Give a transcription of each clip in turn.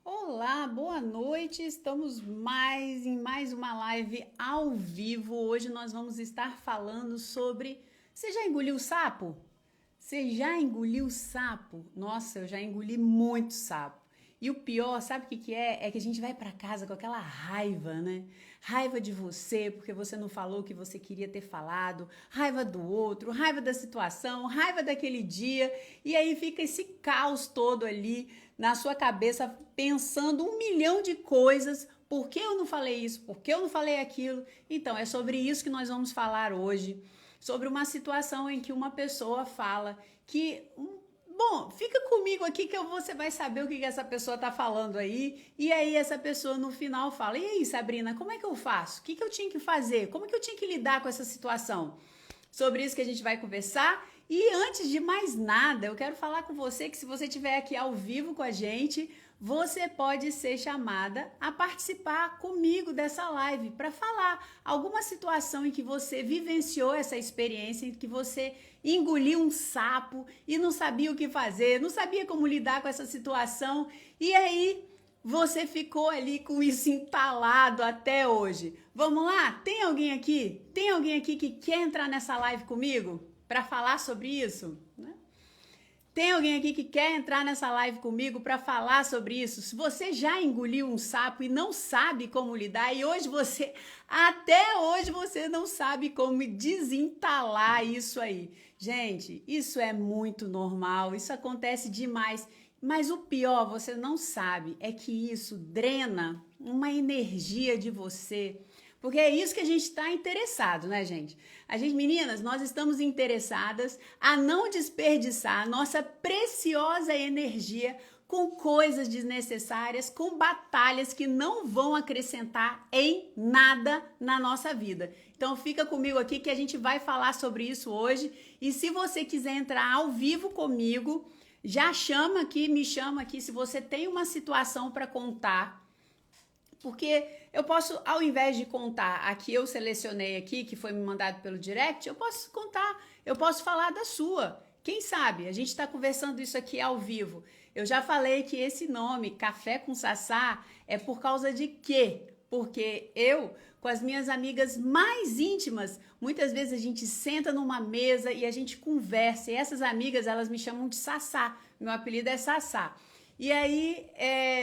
Olá, boa noite. Estamos em mais uma live ao vivo. Hoje nós vamos estar falando sobre. Você já engoliu sapo? Você já engoliu sapo? Nossa, eu já engoli muito sapo. E o pior, sabe o que que é? É que a gente vai para casa com aquela raiva, né? Raiva de você, porque você não falou o que você queria ter falado, raiva do outro, raiva da situação, raiva daquele dia, e aí fica esse caos todo ali na sua cabeça, pensando um milhão de coisas. Por que eu não falei isso? Por que eu não falei aquilo? Então, é sobre isso que nós vamos falar hoje, sobre uma situação em que uma pessoa fala que bom, fica comigo aqui que você vai saber o que essa pessoa tá falando aí. E aí essa pessoa no final fala: "E aí, Sabrina, como é que eu faço? O que eu tinha que fazer? Como é que eu tinha que lidar com essa situação?" Sobre isso que a gente vai conversar. E antes de mais nada, eu quero falar com você que se você estiver aqui ao vivo com a gente, você pode ser chamada a participar comigo dessa live para falar alguma situação em que você vivenciou essa experiência, em que você engoliu um sapo e não sabia o que fazer, não sabia como lidar com essa situação, e aí você ficou ali com isso entalado até hoje. Vamos lá? Tem alguém aqui? Tem alguém aqui que quer entrar nessa live comigo para falar sobre isso? Tem alguém aqui que quer entrar nessa live comigo para falar sobre isso? Se você já engoliu um sapo e não sabe como lidar, e até hoje você não sabe como desentalar isso aí. Gente, isso é muito normal, isso acontece demais. Mas o pior, você não sabe, é que isso drena uma energia de você. Porque é isso que a gente está interessado, né, gente? A gente, meninas, nós estamos interessadas a não desperdiçar a nossa preciosa energia com coisas desnecessárias, com batalhas que não vão acrescentar em nada na nossa vida. Então fica comigo aqui que a gente vai falar sobre isso hoje. E se você quiser entrar ao vivo comigo, já chama aqui, me chama aqui se você tem uma situação para contar. Porque eu posso, ao invés de contar a que eu selecionei aqui, que foi me mandado pelo direct, eu posso falar da sua. Quem sabe? A gente está conversando isso aqui ao vivo. Eu já falei que esse nome, Café com Sassá, é por causa de quê? Porque eu, com as minhas amigas mais íntimas, muitas vezes a gente senta numa mesa e a gente conversa. E essas amigas, elas me chamam de Sassá. Meu apelido é Sassá. E aí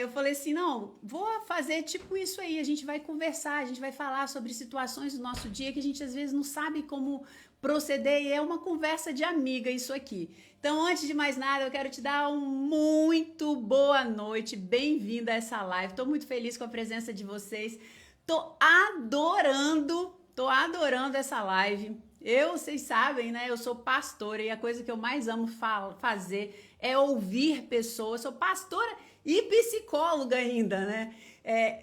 eu falei assim, não, vou fazer tipo isso aí, a gente vai conversar, a gente vai falar sobre situações do nosso dia que a gente às vezes não sabe como proceder e é uma conversa de amiga isso aqui. Então, antes de mais nada, eu quero te dar uma muito boa noite, bem-vinda a essa live, tô muito feliz com a presença de vocês, tô adorando essa live. Vocês sabem, né? Eu sou pastora e a coisa que eu mais amo fazer é ouvir pessoas. Sou pastora e psicóloga ainda, né?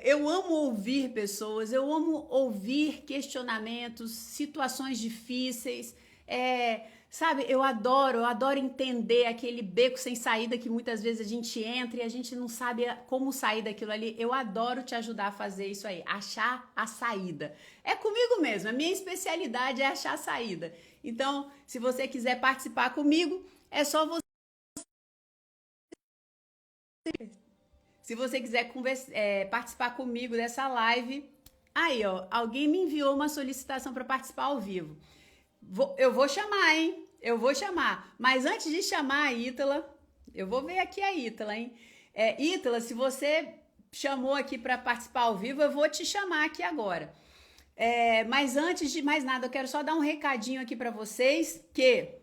Eu amo ouvir pessoas, eu amo ouvir questionamentos, situações difíceis. Sabe, eu adoro entender aquele beco sem saída que muitas vezes a gente entra e a gente não sabe como sair daquilo ali. Eu adoro te ajudar a fazer isso aí, achar a saída. É comigo mesmo, a minha especialidade é achar a saída. Então, se você quiser participar comigo, é só você. Se você quiser participar comigo dessa live, aí ó, alguém me enviou uma solicitação para participar ao vivo. Eu vou chamar, hein? Eu vou chamar. Mas antes de chamar a Ítala, eu vou ver aqui a Ítala, hein? Ítala, se você chamou aqui para participar ao vivo, eu vou te chamar aqui agora. Mas antes de mais nada, eu quero só dar um recadinho aqui para vocês que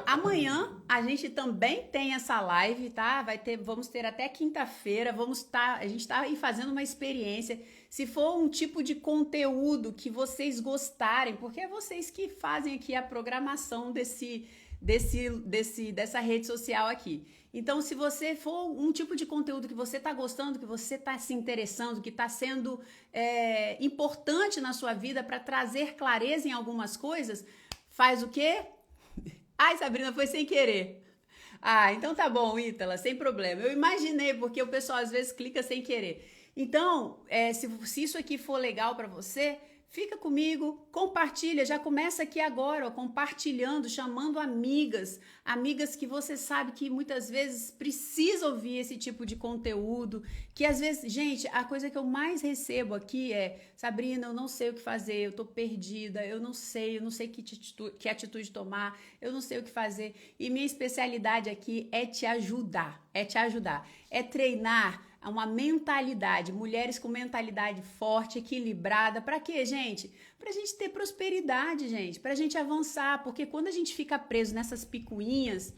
amanhã a gente também tem essa live, tá? Vamos ter até quinta-feira, a gente tá aí fazendo uma experiência. Se for um tipo de conteúdo que vocês gostarem, porque é vocês que fazem aqui a programação dessa rede social aqui. Então, se você for um tipo de conteúdo que você tá gostando, que você tá se interessando, que tá sendo importante na sua vida para trazer clareza em algumas coisas, faz o quê? Ai, Sabrina, foi sem querer. Ah, então tá bom, Ítala, sem problema. Eu imaginei, porque o pessoal às vezes clica sem querer. Então, se isso aqui for legal pra você, fica comigo, compartilha, já começa aqui agora, ó, compartilhando, chamando amigas, amigas que você sabe que muitas vezes precisa ouvir esse tipo de conteúdo, que às vezes, gente, a coisa que eu mais recebo aqui é, Sabrina, eu não sei o que fazer, eu tô perdida, eu não sei que atitude tomar, eu não sei o que fazer, e minha especialidade aqui é te ajudar, é treinar uma mentalidade, mulheres com mentalidade forte, equilibrada, para quê, gente? Pra gente ter prosperidade, gente, pra gente avançar, porque quando a gente fica preso nessas picuinhas,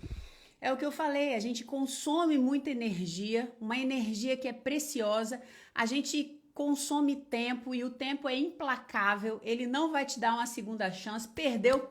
é o que eu falei, a gente consome muita energia, uma energia que é preciosa, a gente consome tempo e o tempo é implacável, ele não vai te dar uma segunda chance, perdeu,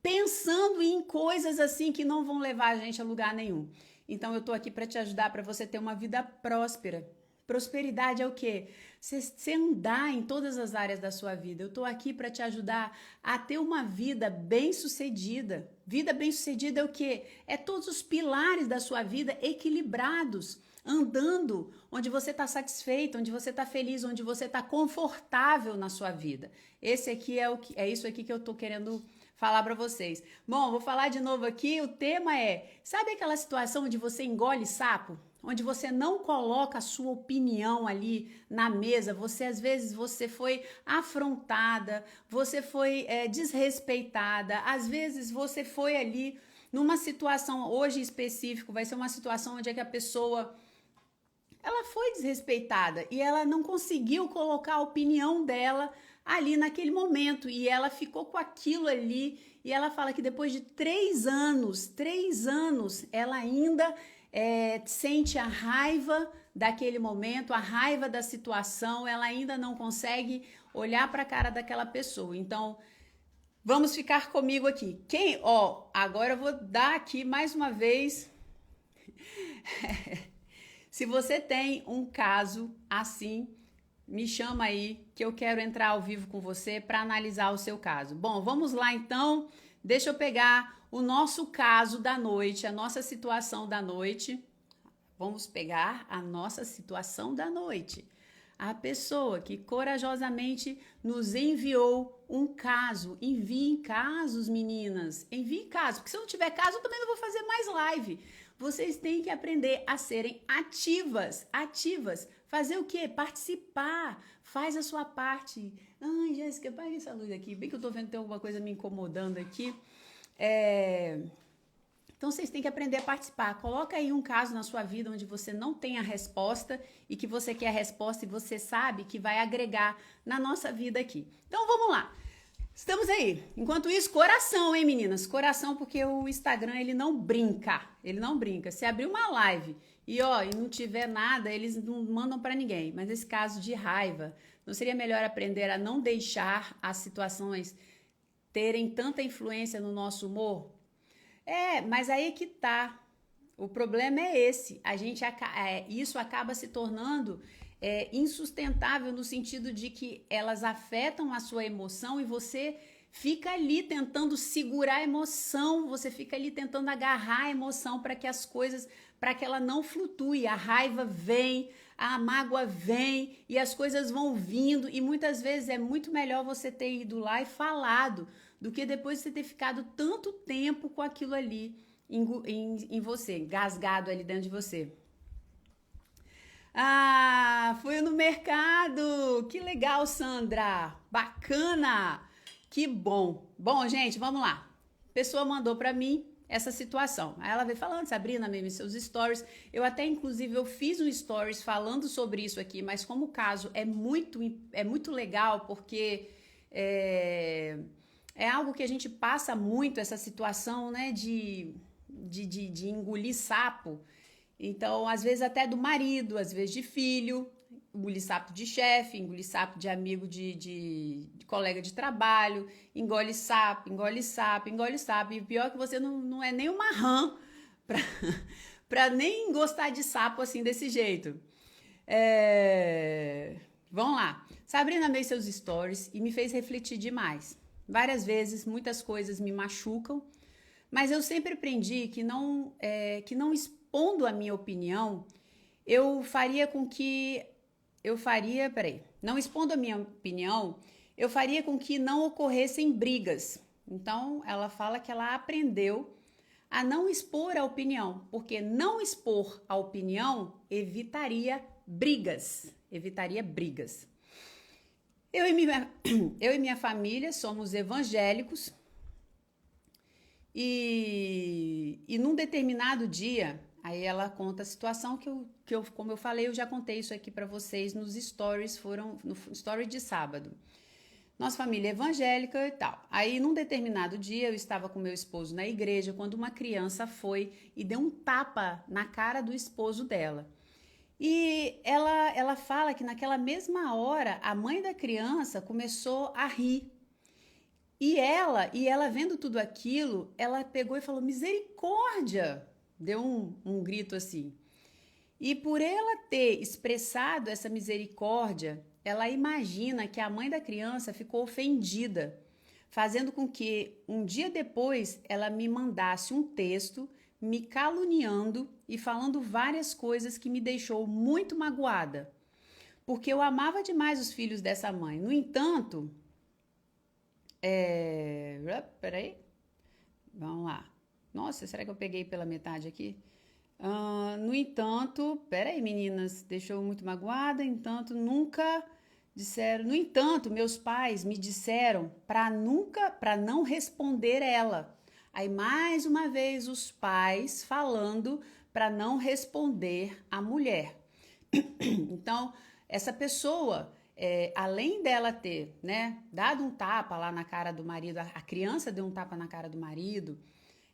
pensando em coisas assim que não vão levar a gente a lugar nenhum. Então eu tô aqui para te ajudar, para você ter uma vida próspera. Prosperidade é o quê? Você andar em todas as áreas da sua vida. Eu tô aqui para te ajudar a ter uma vida bem-sucedida. Vida bem-sucedida é o quê? É todos os pilares da sua vida equilibrados, andando onde você está satisfeito, onde você está feliz, onde você está confortável na sua vida. Esse aqui é isso aqui que eu tô querendo falar para vocês. Bom, vou falar de novo aqui, o tema é, sabe aquela situação onde você engole sapo? Onde você não coloca a sua opinião ali na mesa, às vezes você foi afrontada, você foi desrespeitada, às vezes você foi ali numa situação, hoje em específico, vai ser uma situação onde é que a pessoa ela foi desrespeitada e ela não conseguiu colocar a opinião dela ali naquele momento e ela ficou com aquilo ali e ela fala que depois de 3 anos, ela ainda sente a raiva daquele momento, a raiva da situação, ela ainda não consegue olhar para a cara daquela pessoa. Então, vamos ficar comigo aqui. Agora eu vou dar aqui mais uma vez. Se você tem um caso assim, me chama aí que eu quero entrar ao vivo com você para analisar o seu caso. Bom, vamos lá então. Deixa eu pegar o nosso caso da noite, a nossa situação da noite. Vamos pegar a nossa situação da noite. A pessoa que corajosamente nos enviou um caso. Enviem casos, meninas. Enviem casos, porque se eu não tiver caso, eu também não vou fazer mais live. Vocês têm que aprender a serem ativas. Fazer o quê? Participar. Faz a sua parte. Ai, Jéssica, apaga essa luz aqui. Bem que eu tô vendo que tem alguma coisa me incomodando aqui. Então, vocês têm que aprender a participar. Coloca aí um caso na sua vida onde você não tem a resposta e que você quer a resposta e você sabe que vai agregar na nossa vida aqui. Então, vamos lá. Estamos aí. Enquanto isso, coração, hein, meninas? Coração, porque o Instagram, ele não brinca. Se abrir uma live e não tiver nada, eles não mandam para ninguém. Mas nesse caso de raiva, não seria melhor aprender a não deixar as situações terem tanta influência no nosso humor? Mas aí que tá. O problema é esse. Isso acaba se tornando insustentável no sentido de que elas afetam a sua emoção e você fica ali tentando segurar a emoção, você fica ali tentando agarrar a emoção para que ela não flutue. A raiva vem, a mágoa vem e as coisas vão vindo e muitas vezes é muito melhor você ter ido lá e falado do que depois você ter ficado tanto tempo com aquilo ali em você, engasgado ali dentro de você. Fui no mercado. Que legal, Sandra. Bacana. Que bom. Bom, gente, vamos lá. A pessoa mandou para mim essa situação. Aí ela veio falando, Sabrina, mesmo seus stories. Eu até, inclusive, eu fiz um stories falando sobre isso aqui, mas como o caso é muito legal, porque é algo que a gente passa muito, essa situação, né, de engolir sapo. Então, às vezes até do marido, às vezes de filho, engolir sapo de chefe, engolir sapo de amigo de colega de trabalho, engole sapo. E o pior é que você não é nem uma rã pra nem gostar de sapo assim desse jeito. Vamos lá. Sabrina veio seus stories e me fez refletir demais. Várias vezes, muitas coisas me machucam, mas eu sempre aprendi que não expondo a minha opinião, não expondo a minha opinião, eu faria com que não ocorressem brigas. Então, ela fala que ela aprendeu a não expor a opinião, porque não expor a opinião evitaria brigas, evitaria brigas. Eu e minha família somos evangélicos e num determinado dia, aí ela conta a situação que eu, como eu falei, eu já contei isso aqui para vocês nos stories, foram no story de sábado. Nossa família é evangélica e tal. Aí, num determinado dia, eu estava com meu esposo na igreja, quando uma criança foi e deu um tapa na cara do esposo dela. E ela fala que naquela mesma hora, a mãe da criança começou a rir. E ela vendo tudo aquilo, ela pegou e falou, misericórdia! Deu um grito assim. E por ela ter expressado essa misericórdia, ela imagina que a mãe da criança ficou ofendida, fazendo com que um dia depois ela me mandasse um texto me caluniando e falando várias coisas que me deixou muito magoada, porque eu amava demais os filhos dessa mãe. No entanto, peraí, vamos lá. Nossa, será que eu peguei pela metade aqui? No entanto, peraí, meninas, deixou muito magoada. No entanto, meus pais me disseram para não responder ela. Aí mais uma vez os pais falando para não responder a mulher. Então, essa pessoa, além dela ter, né, dado um tapa lá na cara do marido, a criança deu um tapa na cara do marido.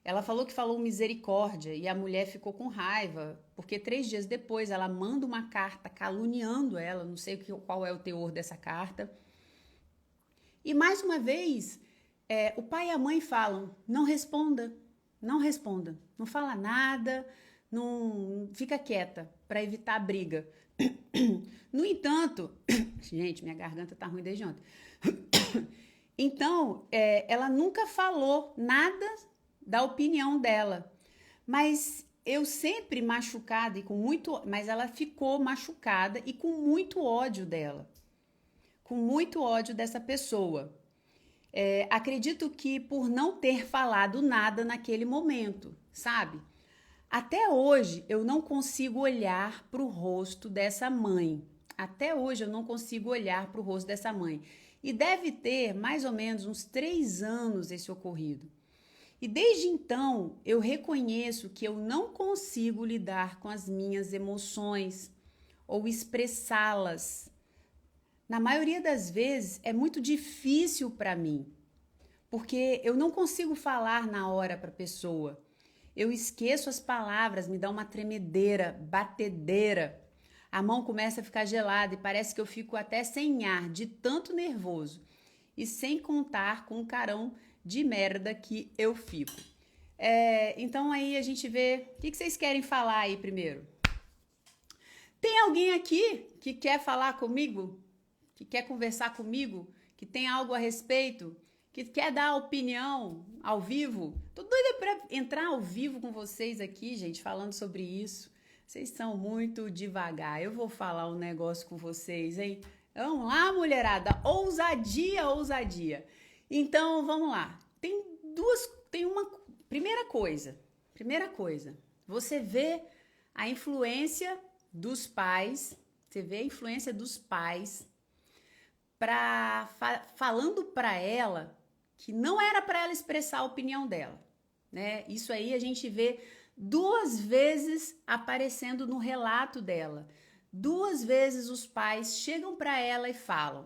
Ela falou que falou misericórdia e a mulher ficou com raiva, porque 3 dias depois ela manda uma carta caluniando ela, não sei qual é o teor dessa carta. E mais uma vez, o pai e a mãe falam, não responda, não fala nada, não fica quieta para evitar a briga. No entanto, gente, minha garganta tá ruim desde ontem. Então, ela nunca falou nada da opinião dela, mas eu sempre machucada e com muito, mas ela ficou machucada e com muito ódio dela, com muito ódio dessa pessoa. Acredito que por não ter falado nada naquele momento, sabe? Até hoje eu não consigo olhar para o rosto dessa mãe. Até hoje eu não consigo olhar para o rosto dessa mãe. E deve ter mais ou menos uns 3 anos esse ocorrido. E desde então, eu reconheço que eu não consigo lidar com as minhas emoções ou expressá-las. Na maioria das vezes, é muito difícil para mim, porque eu não consigo falar na hora para a pessoa. Eu esqueço as palavras, me dá uma tremedeira, batedeira. A mão começa a ficar gelada e parece que eu fico até sem ar, de tanto nervoso. E sem contar com o carão de merda que eu fico. Então aí a gente vê... O que vocês querem falar aí primeiro? Tem alguém aqui que quer falar comigo? Que quer conversar comigo? Que tem algo a respeito? Que quer dar opinião ao vivo? Tô doida pra entrar ao vivo com vocês aqui, gente, falando sobre isso. Vocês são muito devagar. Eu vou falar um negócio com vocês, hein? Vamos lá, mulherada. Ousadia, ousadia. Então, vamos lá. Tem uma primeira coisa. Você vê a influência dos pais, falando para ela que não era para ela expressar a opinião dela, né? Isso aí a gente vê 2 vezes aparecendo no relato dela. 2 vezes os pais chegam para ela e falam: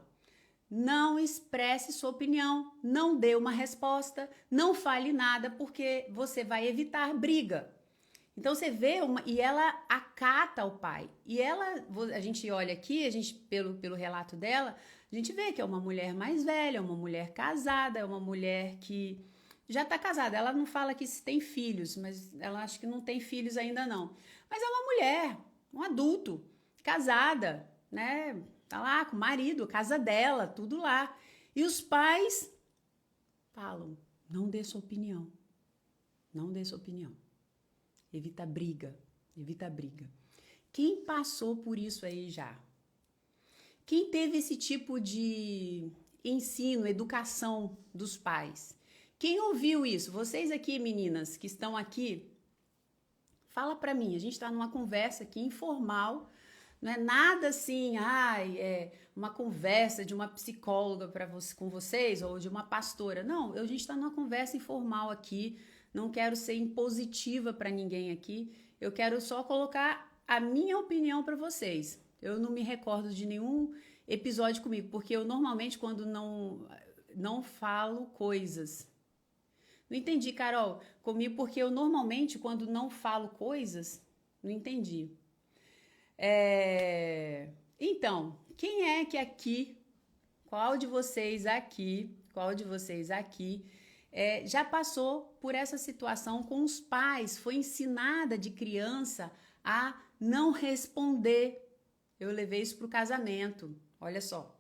não expresse sua opinião, não dê uma resposta, não fale nada, porque você vai evitar briga. Então você vê e ela acata o pai. E a gente olha aqui, pelo relato dela, a gente vê que é uma mulher mais velha, é uma mulher casada, é uma mulher que já está casada. Ela não fala que se tem filhos, mas ela acha que não tem filhos ainda não. Mas é uma mulher, um adulto, casada, né? Tá lá com o marido, a casa dela, tudo lá. E os pais falam: não dê sua opinião. Não dê sua opinião. Evita briga. Evita briga. Quem passou por isso aí já? Quem teve esse tipo de ensino, educação dos pais. Quem ouviu isso? Vocês aqui, meninas, que estão aqui, fala pra mim. A gente está numa conversa aqui informal, não é nada assim, é uma conversa de uma psicóloga com vocês ou de uma pastora. Não, a gente está numa conversa informal aqui. Não quero ser impositiva para ninguém aqui. Eu quero só colocar a minha opinião para vocês. Eu não me recordo de nenhum episódio comigo, porque eu normalmente quando não falo coisas. Não entendi, Carol, comigo, porque eu normalmente quando não falo coisas, não entendi. Então, quem é que aqui, qual de vocês aqui já passou por essa situação com os pais, foi ensinada de criança a não responder? Eu levei isso para o casamento, olha só.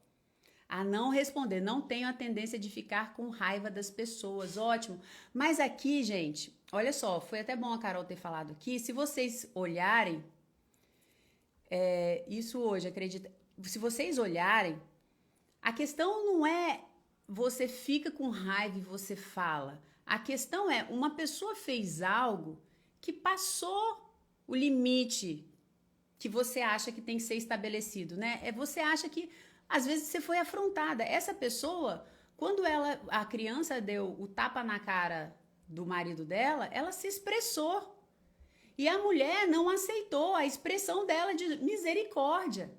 A não responder, não tenho a tendência de ficar com raiva das pessoas, ótimo. Mas aqui, gente, olha só, foi até bom a Carol ter falado aqui, se vocês olharem, isso hoje, acredita, se vocês olharem, a questão não é você fica com raiva e você fala. A questão é, uma pessoa fez algo que passou o limite que você acha que tem que ser estabelecido, né? Você acha que às vezes você foi afrontada. Essa pessoa, quando a criança deu o tapa na cara do marido dela, ela se expressou. E a mulher não aceitou a expressão dela de misericórdia.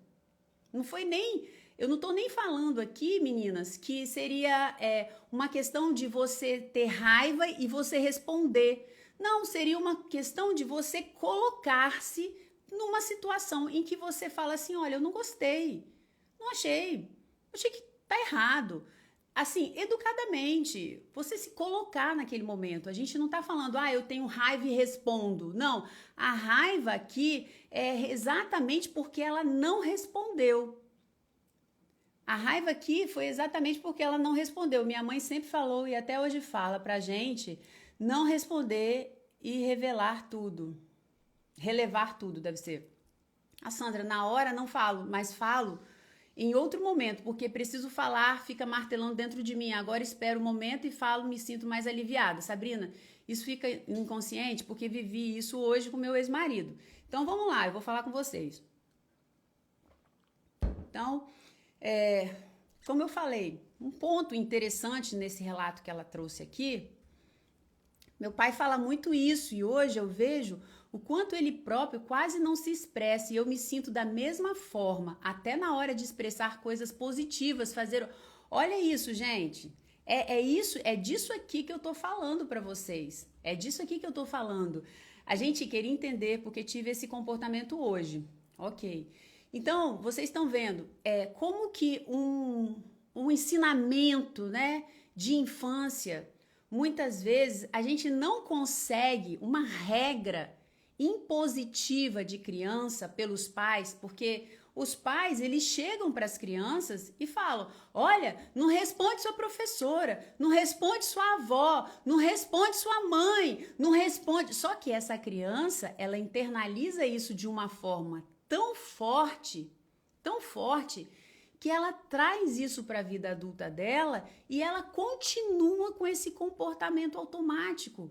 Não foi nem... Eu não estou nem falando aqui, meninas, que seria uma questão de você ter raiva e você responder. Não, seria uma questão de você colocar-se numa situação em que você fala assim, olha, eu não gostei. Não achei que tá errado. Assim, educadamente, você se colocar naquele momento. A gente não tá falando, eu tenho raiva e respondo. Não, a raiva aqui é exatamente porque ela não respondeu. A raiva aqui foi exatamente porque ela não respondeu. Minha mãe sempre falou e até hoje fala pra gente não responder e relevar tudo, deve ser. A Sandra, na hora não falo, mas falo em outro momento, porque preciso falar, fica martelando dentro de mim. Agora espero o momento e falo, me sinto mais aliviada. Sabrina, isso fica inconsciente porque vivi isso hoje com meu ex-marido. Então vamos lá, eu vou falar com vocês. Então, como eu falei, um ponto interessante nesse relato que ela trouxe aqui, meu pai fala muito isso e hoje eu vejo o quanto ele próprio quase não se expressa e eu me sinto da mesma forma, até na hora de expressar coisas positivas, Olha isso, gente, é disso aqui que eu tô falando para vocês, é disso aqui que eu tô falando. A gente queria entender porque tive esse comportamento hoje, ok. Então, vocês estão vendo como que um ensinamento, né, de infância, muitas vezes a gente não consegue uma regra impositiva de criança pelos pais, porque os pais, eles chegam para as crianças e falam, olha, não responde sua professora, não responde sua avó, não responde sua mãe, não responde... Só que essa criança, ela internaliza isso de uma forma tão forte, que ela traz isso para a vida adulta dela e ela continua com esse comportamento automático.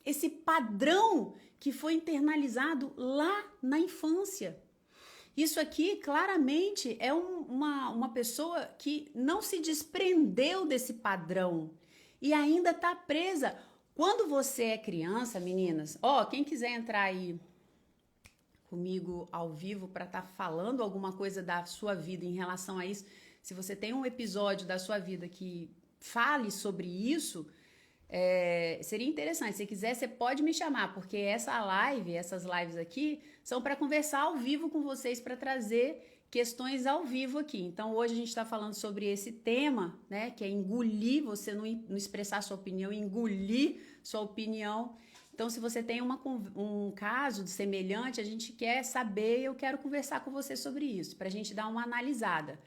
Esse padrão que foi internalizado lá na infância. Isso aqui, claramente, é uma pessoa que não se desprendeu desse padrão e ainda está presa. Quando você é criança, meninas, quem quiser entrar aí comigo ao vivo para estar falando alguma coisa da sua vida em relação a isso, se você tem um episódio da sua vida que fale sobre isso, seria interessante. Se quiser, você pode me chamar, porque essas lives aqui são para conversar ao vivo com vocês, para trazer questões ao vivo aqui. Então, hoje a gente está falando sobre esse tema, né, que é engolir, você não expressar sua opinião, engolir sua opinião. Então, se você tem um caso semelhante, a gente quer saber, eu quero conversar com você sobre isso, para a gente dar uma analisada.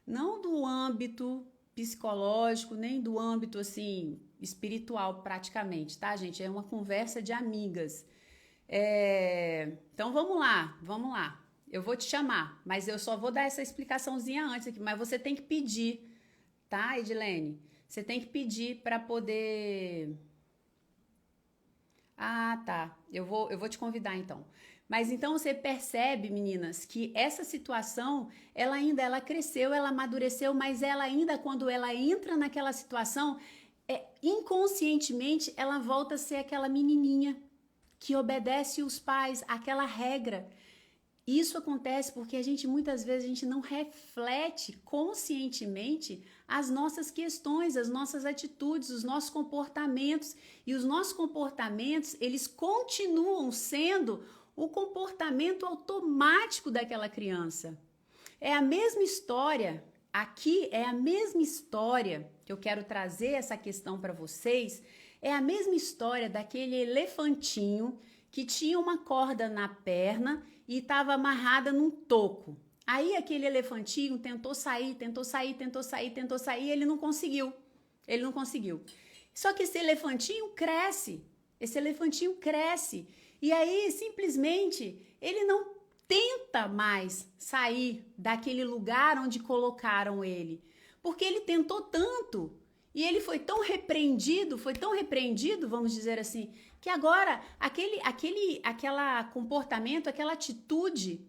Não do âmbito psicológico, nem do âmbito, assim, espiritual praticamente, tá, gente? É uma conversa de amigas. Então, vamos lá. Eu vou te chamar, mas eu só vou dar essa explicaçãozinha antes aqui, mas você tem que pedir, tá, Edilene? Você tem que pedir para poder... Ah, tá. Eu vou te convidar então. Mas então você percebe, meninas, que essa situação, ela cresceu, ela amadureceu, mas ela ainda, quando ela entra naquela situação, inconscientemente, ela volta a ser aquela menininha que obedece os pais, aquela regra. Isso acontece porque muitas vezes a gente não reflete conscientemente as nossas questões, as nossas atitudes, os nossos comportamentos. E os nossos comportamentos, eles continuam sendo o comportamento automático daquela criança. É a mesma história, aqui é a mesma história que eu quero trazer essa questão para vocês, é a mesma história daquele elefantinho que tinha uma corda na perna e estava amarrada num toco. Aí aquele elefantinho tentou sair, e ele não conseguiu. Ele não conseguiu. Só que esse elefantinho cresce. E aí, simplesmente, ele não tenta mais sair daquele lugar onde colocaram ele. Porque ele tentou tanto e ele foi tão repreendido, vamos dizer assim, que agora aquela comportamento, aquela atitude,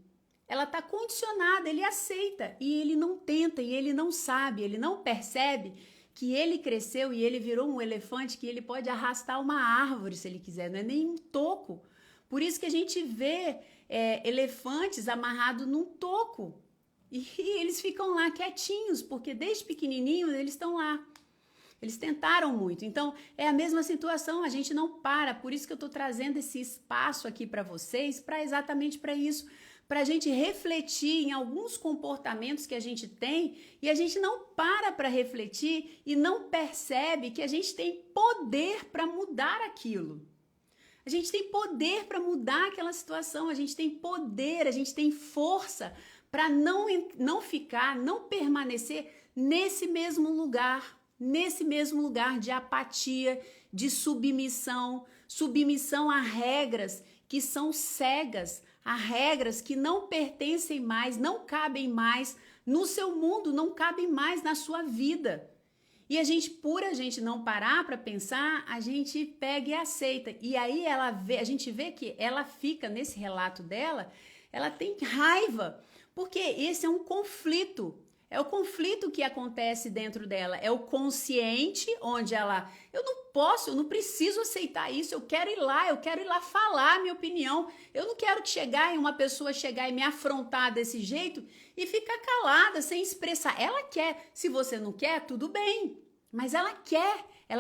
ela está condicionada, ele aceita e ele não tenta, e ele não sabe, ele não percebe que ele cresceu e ele virou um elefante que ele pode arrastar uma árvore se ele quiser, não é nem um toco. Por isso que a gente vê elefantes amarrados num toco e eles ficam lá quietinhos, porque desde pequenininhos eles estão lá. Eles tentaram muito. Então, é a mesma situação, a gente não para. Por isso que eu estou trazendo esse espaço aqui para vocês, exatamente para isso, para a gente refletir em alguns comportamentos que a gente tem e a gente não para refletir e não percebe que a gente tem poder para mudar aquilo. A gente tem poder para mudar aquela situação, a gente tem poder, a gente tem força para não permanecer nesse mesmo lugar de apatia, de submissão a regras que são cegas, a regras que não pertencem mais, não cabem mais no seu mundo, não cabem mais na sua vida. E por a gente não parar para pensar, a gente pega e aceita. E aí a gente vê que ela fica, nesse relato dela, ela tem raiva, porque esse é um conflito. É o conflito que acontece dentro dela, é o consciente, onde eu não preciso aceitar isso, eu quero ir lá falar a minha opinião, eu não quero uma pessoa chegar e me afrontar desse jeito e ficar calada, sem expressar. Ela quer, se você não quer, tudo bem, mas ela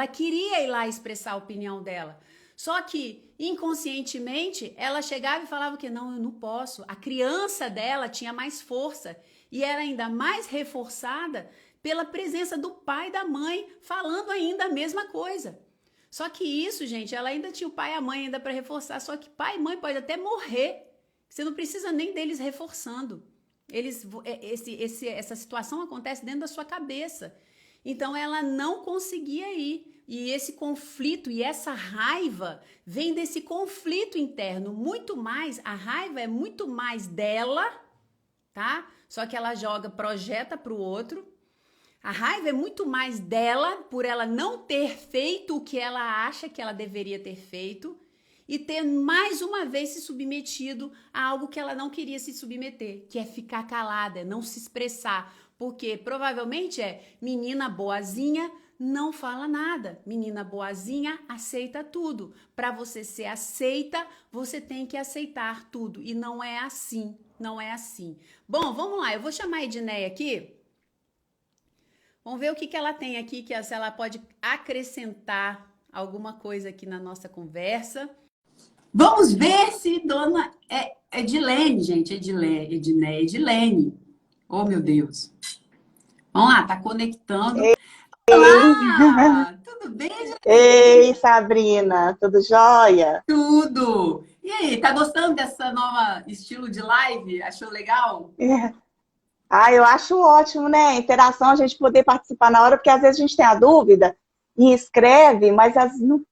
queria ir lá expressar a opinião dela. Só que, inconscientemente, ela chegava e falava que não, eu não posso. A criança dela tinha mais força. E era ainda mais reforçada pela presença do pai e da mãe falando ainda a mesma coisa. Só que isso, gente, ela ainda tinha o pai e a mãe ainda para reforçar. Só que pai e mãe pode até morrer. Você não precisa nem deles reforçando. Essa situação acontece dentro da sua cabeça. Então ela não conseguia ir. E esse conflito e essa raiva vem desse conflito interno. A raiva é muito mais dela, tá? Só que ela projeta para o outro. A raiva é muito mais dela por ela não ter feito o que ela acha que ela deveria ter feito e ter mais uma vez se submetido a algo que ela não queria se submeter, que é ficar calada, é não se expressar, porque provavelmente menina boazinha não fala nada. Menina boazinha aceita tudo. Para você ser aceita, você tem que aceitar tudo. E não é assim, não é assim. Bom, vamos lá, eu vou chamar a Edneia aqui. Vamos ver o que ela tem aqui, se ela pode acrescentar alguma coisa aqui na nossa conversa. Vamos ver se dona Edilene, gente, Edilene. Oh, meu Deus. Vamos lá, tá conectando. Olá, tudo bem, Edilene? Ei, Sabrina, tudo jóia? Tudo! E aí, tá gostando dessa nova estilo de live? Achou legal? Eu acho ótimo, né? A interação, a gente poder participar na hora, porque às vezes a gente tem a dúvida e escreve, mas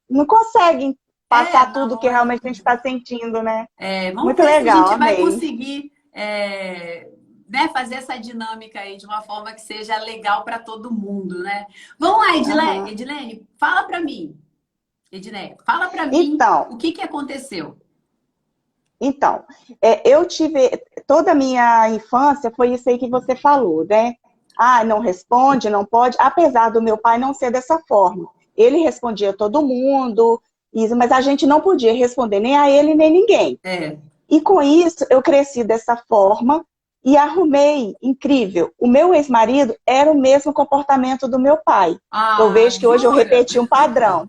não conseguem passar tudo que realmente a gente está sentindo, né? Vamos Muito ver legal, se a gente vai amei. conseguir né, fazer essa dinâmica aí de uma forma que seja legal para todo mundo, né? Vamos lá, Edilene. Aham. Edilene, fala para mim. Edilene, fala para mim Então, o que que aconteceu. Então, eu tive, toda a minha infância foi isso aí que você falou, né? Ah, não responde, não pode, apesar do meu pai não ser dessa forma. Ele respondia a todo mundo, isso, mas a gente não podia responder nem a ele, nem ninguém. É. E com isso, eu cresci dessa forma e arrumei, incrível, o meu ex-marido era o mesmo comportamento do meu pai. Eu Ah, vejo que hoje eu jura? repeti um padrão.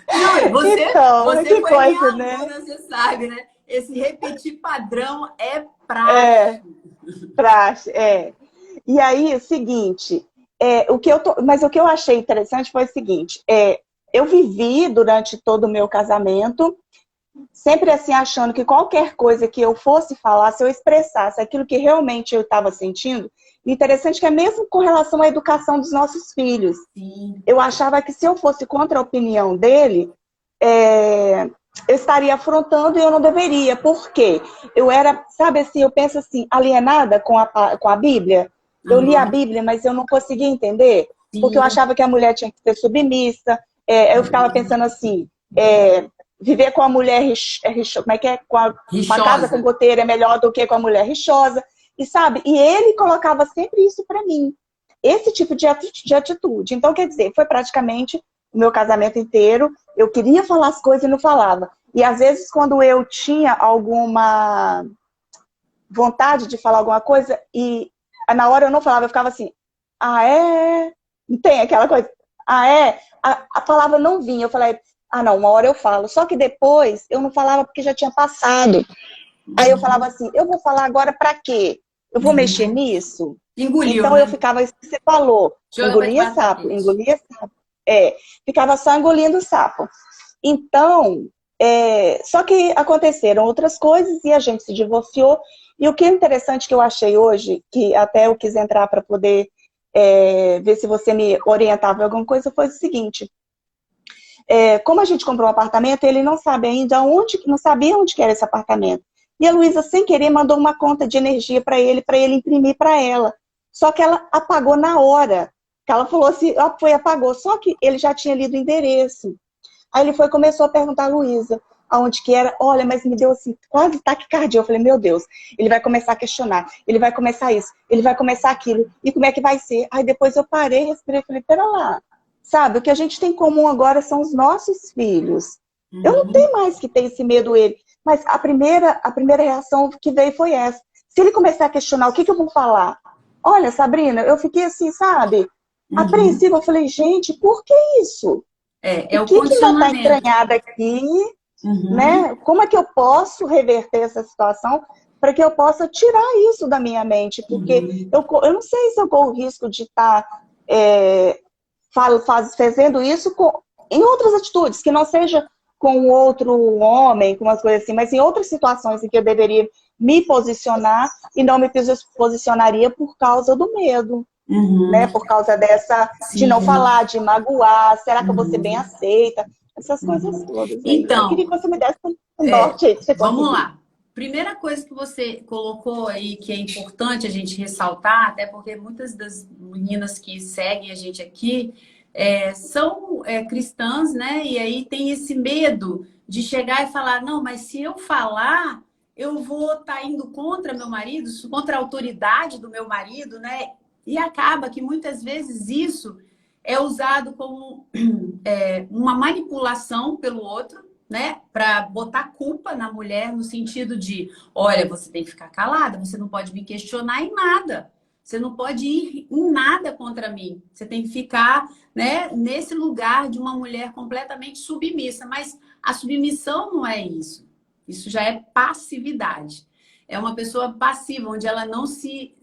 Não, Então, você que foi minha coisa, né? aluna, você sabe, né? Esse repetir padrão é É, praxe. praxe, é. E aí, o seguinte, mas o que eu achei interessante foi o seguinte, eu vivi durante todo o meu casamento, sempre assim, achando que qualquer coisa que eu fosse falar, se eu expressasse aquilo que realmente eu estava sentindo, o interessante é que é mesmo com relação à educação dos nossos filhos. Sim. Eu achava que se eu fosse contra a opinião dele, eu estaria afrontando e eu não deveria. Por quê? Eu era, sabe assim, eu penso assim, alienada com a Bíblia. Eu li a Aham. Bíblia, mas eu não conseguia entender, porque eu Sim. achava que a mulher tinha que ser submissa. Eu ficava pensando assim, viver com a mulher, como é que é? Com a casa com Rixosa. goteira é melhor do que com a mulher rixosa. E sabe, e ele colocava sempre isso para mim. Esse tipo de atitude. Então, quer dizer, foi praticamente o meu casamento inteiro. Eu queria falar as coisas e não falava. E às vezes, quando eu tinha alguma vontade de falar alguma coisa, e na hora eu não falava, eu ficava assim, ah, é? Não tem aquela coisa, ah, é? A palavra não vinha. Eu falei, ah, não, uma hora eu falo. Só que depois eu não falava porque já tinha passado. Aí eu falava assim, eu vou falar agora para quê? Eu vou mexer Uhum. nisso? Engoliu, Então eu né? ficava, isso que você falou, Joga para debaixo do tapete. engolia sapo. Ficava só engolindo sapo. Então, só que aconteceram outras coisas e a gente se divorciou. E o que é interessante que eu achei hoje, que até eu quis entrar para poder ver se você me orientava em alguma coisa, foi o seguinte. Como a gente comprou um apartamento, ele não sabe ainda onde, não sabia onde que era esse apartamento. E a Luísa, sem querer, mandou uma conta de energia para ele imprimir para ela. Só que ela apagou na hora. Ela falou assim, apagou. Só que ele já tinha lido o endereço. Aí ele foi começou a perguntar a Luísa aonde que era. Olha, mas me deu assim, quase taquicardia. Eu falei, meu Deus, ele vai começar a questionar. Ele vai começar isso, ele vai começar aquilo. E como é que vai ser? Aí depois eu parei, respirei e falei, pera lá. Sabe, o que a gente tem em comum agora são os nossos filhos. Eu não Uhum. tenho mais que ter esse medo ele. Mas a primeira reação que veio foi essa. Se ele começar a questionar, o que eu vou falar? Olha, Sabrina, eu fiquei assim, sabe? Uhum. Apreensiva. Eu falei, gente, por que isso? É O o que ainda está condicionamento. entranhado aqui, Uhum. né? Como é que eu posso reverter essa situação para que eu possa tirar isso da minha mente? Porque Uhum. eu não sei se eu corro o risco de estar fazendo isso em outras atitudes, que não seja com outro homem, com umas coisas assim, mas em outras situações em que eu deveria me posicionar e não me posicionaria por causa do medo, Uhum. né? Por causa de não Sim. falar, de magoar, será que eu vou ser bem Uhum. aceita? Essas coisas Uhum. todas aí. Eu queria Então, que você me desse um norte aí, pra você vamos conseguir. lá. Primeira coisa que você colocou aí que é importante a gente ressaltar, até porque muitas das meninas que seguem a gente aqui são cristãs, né? E aí tem esse medo de chegar e falar, não, mas se eu falar, eu vou estar indo contra meu marido, contra a autoridade do meu marido, né? E acaba que muitas vezes isso é usado como uma manipulação pelo outro, né, para botar culpa na mulher no sentido de, olha, você tem que ficar calada, você não pode me questionar em nada. Você não pode ir em nada contra mim. Você tem que ficar, né, nesse lugar de uma mulher completamente submissa. Mas a submissão não é isso. Isso já é passividade. É uma pessoa passiva, onde ela não se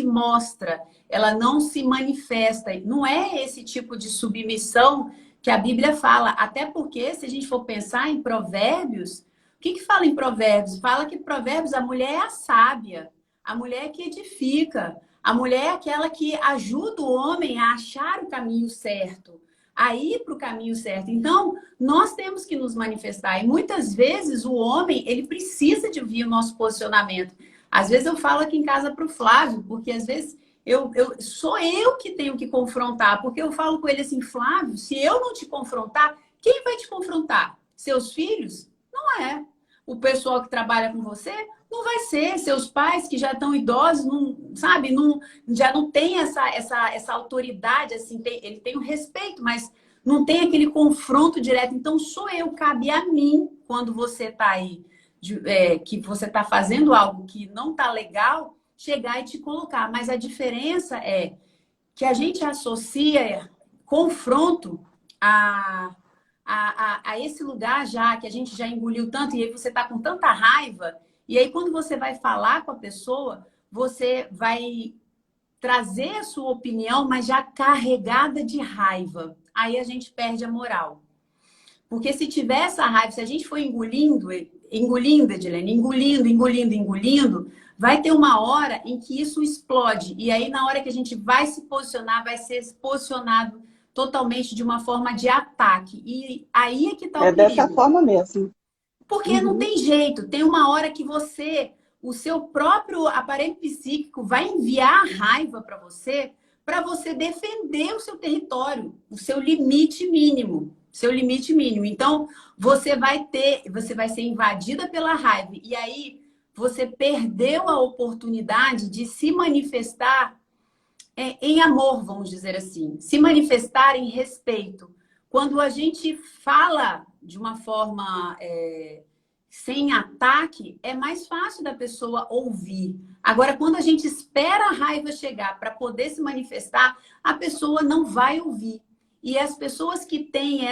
mostra, ela não se manifesta. Não é esse tipo de submissão que a Bíblia fala. Até porque, se a gente for pensar em Provérbios, o que fala em Provérbios? Fala que Provérbios, a mulher é a sábia, a mulher é que edifica, a mulher é aquela que ajuda o homem a achar o caminho certo, a ir para o caminho certo. Então, nós temos que nos manifestar. E muitas vezes o homem, ele precisa de ouvir o nosso posicionamento. Às vezes eu falo aqui em casa para o Flávio, porque às vezes sou eu que tenho que confrontar, porque eu falo com ele assim, Flávio, se eu não te confrontar, quem vai te confrontar? Seus filhos? Não é. O pessoal que trabalha com você? Não vai ser. Seus pais que já estão idosos, não, sabe, não, já não tem essa autoridade, assim, ele tem o respeito, mas não tem aquele confronto direto. Então, sou eu, cabe a mim, quando você está aí, que você está fazendo algo que não está legal, chegar e te colocar. Mas a diferença é que a gente associa confronto a esse lugar já, que a gente já engoliu tanto, e aí você está com tanta raiva, e aí quando você vai falar com a pessoa, você vai trazer a sua opinião, mas já carregada de raiva. Aí a gente perde a moral. Porque se tiver essa raiva, se a gente for engolindo, Edilene, engolindo, vai ter uma hora em que isso explode. E aí, na hora que a gente vai se posicionar, vai ser posicionado totalmente de uma forma de ataque. E aí é que está o dessa perigo. forma mesmo. Porque não tem jeito. Tem uma hora que o seu próprio aparelho psíquico vai enviar raiva para você defender o seu território, o seu limite mínimo. Seu limite mínimo. Então, você vai ser invadida pela raiva. E aí, você perdeu a oportunidade de se manifestar em amor, vamos dizer assim. Se manifestar em respeito. Quando a gente fala de uma forma sem ataque, é mais fácil da pessoa ouvir. Agora, quando a gente espera a raiva chegar para poder se manifestar, a pessoa não vai ouvir. E as pessoas que têm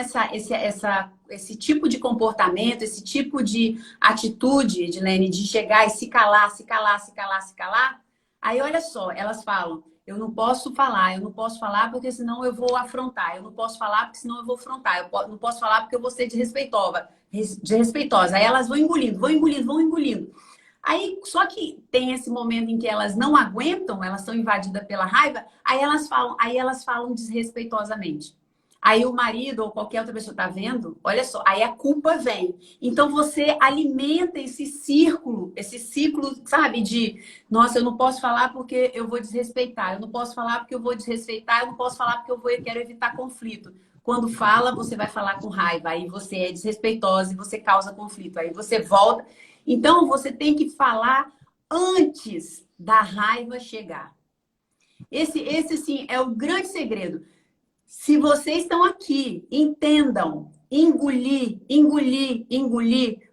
esse tipo de comportamento, esse tipo de atitude, Edilene, de chegar e se calar, aí olha só, elas falam, eu não posso falar porque senão eu vou afrontar, eu não posso falar porque senão eu vou afrontar, não posso falar porque eu vou ser desrespeitosa. Aí elas vão engolindo. Aí, só que tem esse momento em que elas não aguentam, elas são invadidas pela raiva, aí elas falam desrespeitosamente. Aí o marido ou qualquer outra pessoa tá vendo, olha só, aí a culpa vem. Então você alimenta esse ciclo, sabe, de nossa, eu não posso falar porque eu vou desrespeitar, eu não posso falar porque eu vou desrespeitar, eu não posso falar porque eu quero evitar conflito. Quando fala, você vai falar com raiva, aí você é desrespeitosa e você causa conflito, aí você volta. Então você tem que falar antes da raiva chegar. Esse sim é o grande segredo. Se vocês estão aqui, entendam, engolir.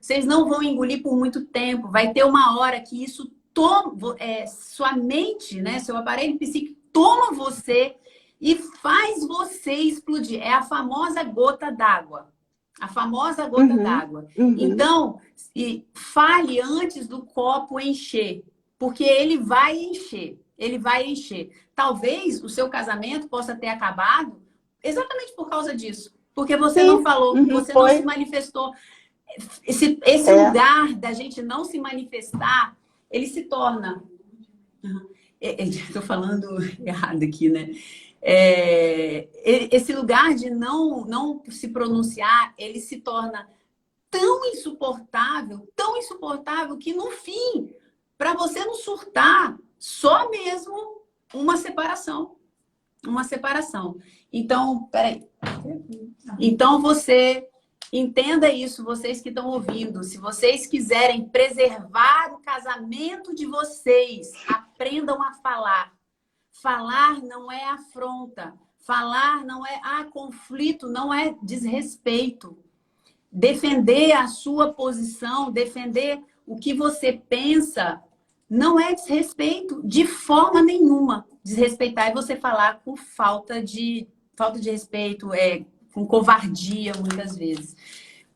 Vocês não vão engolir por muito tempo. Vai ter uma hora que isso toma, sua mente, né, seu aparelho psíquico toma você e faz você explodir. É a famosa gota d'água. A famosa gota d'água. Então, fale antes do copo encher, porque ele vai encher. Talvez o seu casamento possa ter acabado exatamente por causa disso. Porque você não falou, você não se manifestou. Esse lugar da gente não se manifestar, ele se torna... Estou falando errado aqui, né? Esse lugar de não se pronunciar, ele se torna tão insuportável que no fim, para você não surtar, só mesmo uma separação. Então, peraí. Então, você entenda isso, vocês que estão ouvindo. Se vocês quiserem preservar o casamento de vocês, aprendam a falar. Falar não é afronta. Falar não é conflito, não é desrespeito. Defender a sua posição, defender o que você pensa, não é desrespeito de forma nenhuma. Desrespeitar é você falar com falta de respeito, com covardia, muitas vezes.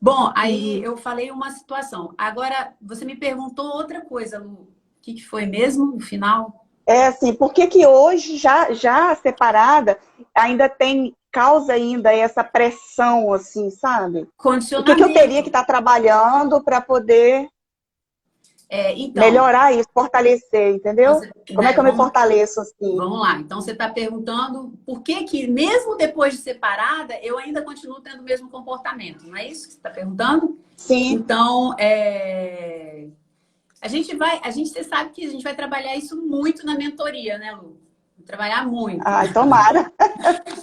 Bom, aí eu falei uma situação. Agora, você me perguntou outra coisa, Lu. O que foi mesmo no final? Assim, por que hoje, já separada, causa ainda essa pressão, assim, sabe? O que eu teria que estar trabalhando para poder melhorar isso, fortalecer, entendeu? Como é que eu me fortaleço assim? Vamos lá. Então, você está perguntando por que mesmo depois de separada, eu ainda continuo tendo o mesmo comportamento, não é isso que você está perguntando? Sim. Então, você sabe que a gente vai trabalhar isso muito na mentoria, né, Lu? Trabalhar muito. Ai, tomara.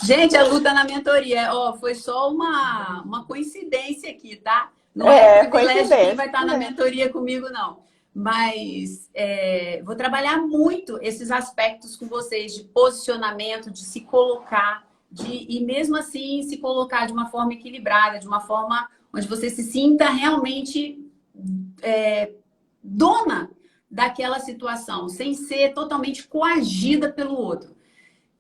Gente, a Lu tá na mentoria. Ó, foi só uma coincidência aqui, tá? Não é privilégio de quem vai Coincidência. estar na mentoria comigo, não. Mas vou trabalhar muito esses aspectos com vocês de posicionamento, de se colocar, e mesmo assim se colocar de uma forma equilibrada, de uma forma onde você se sinta realmente dona daquela situação, sem ser totalmente coagida pelo outro.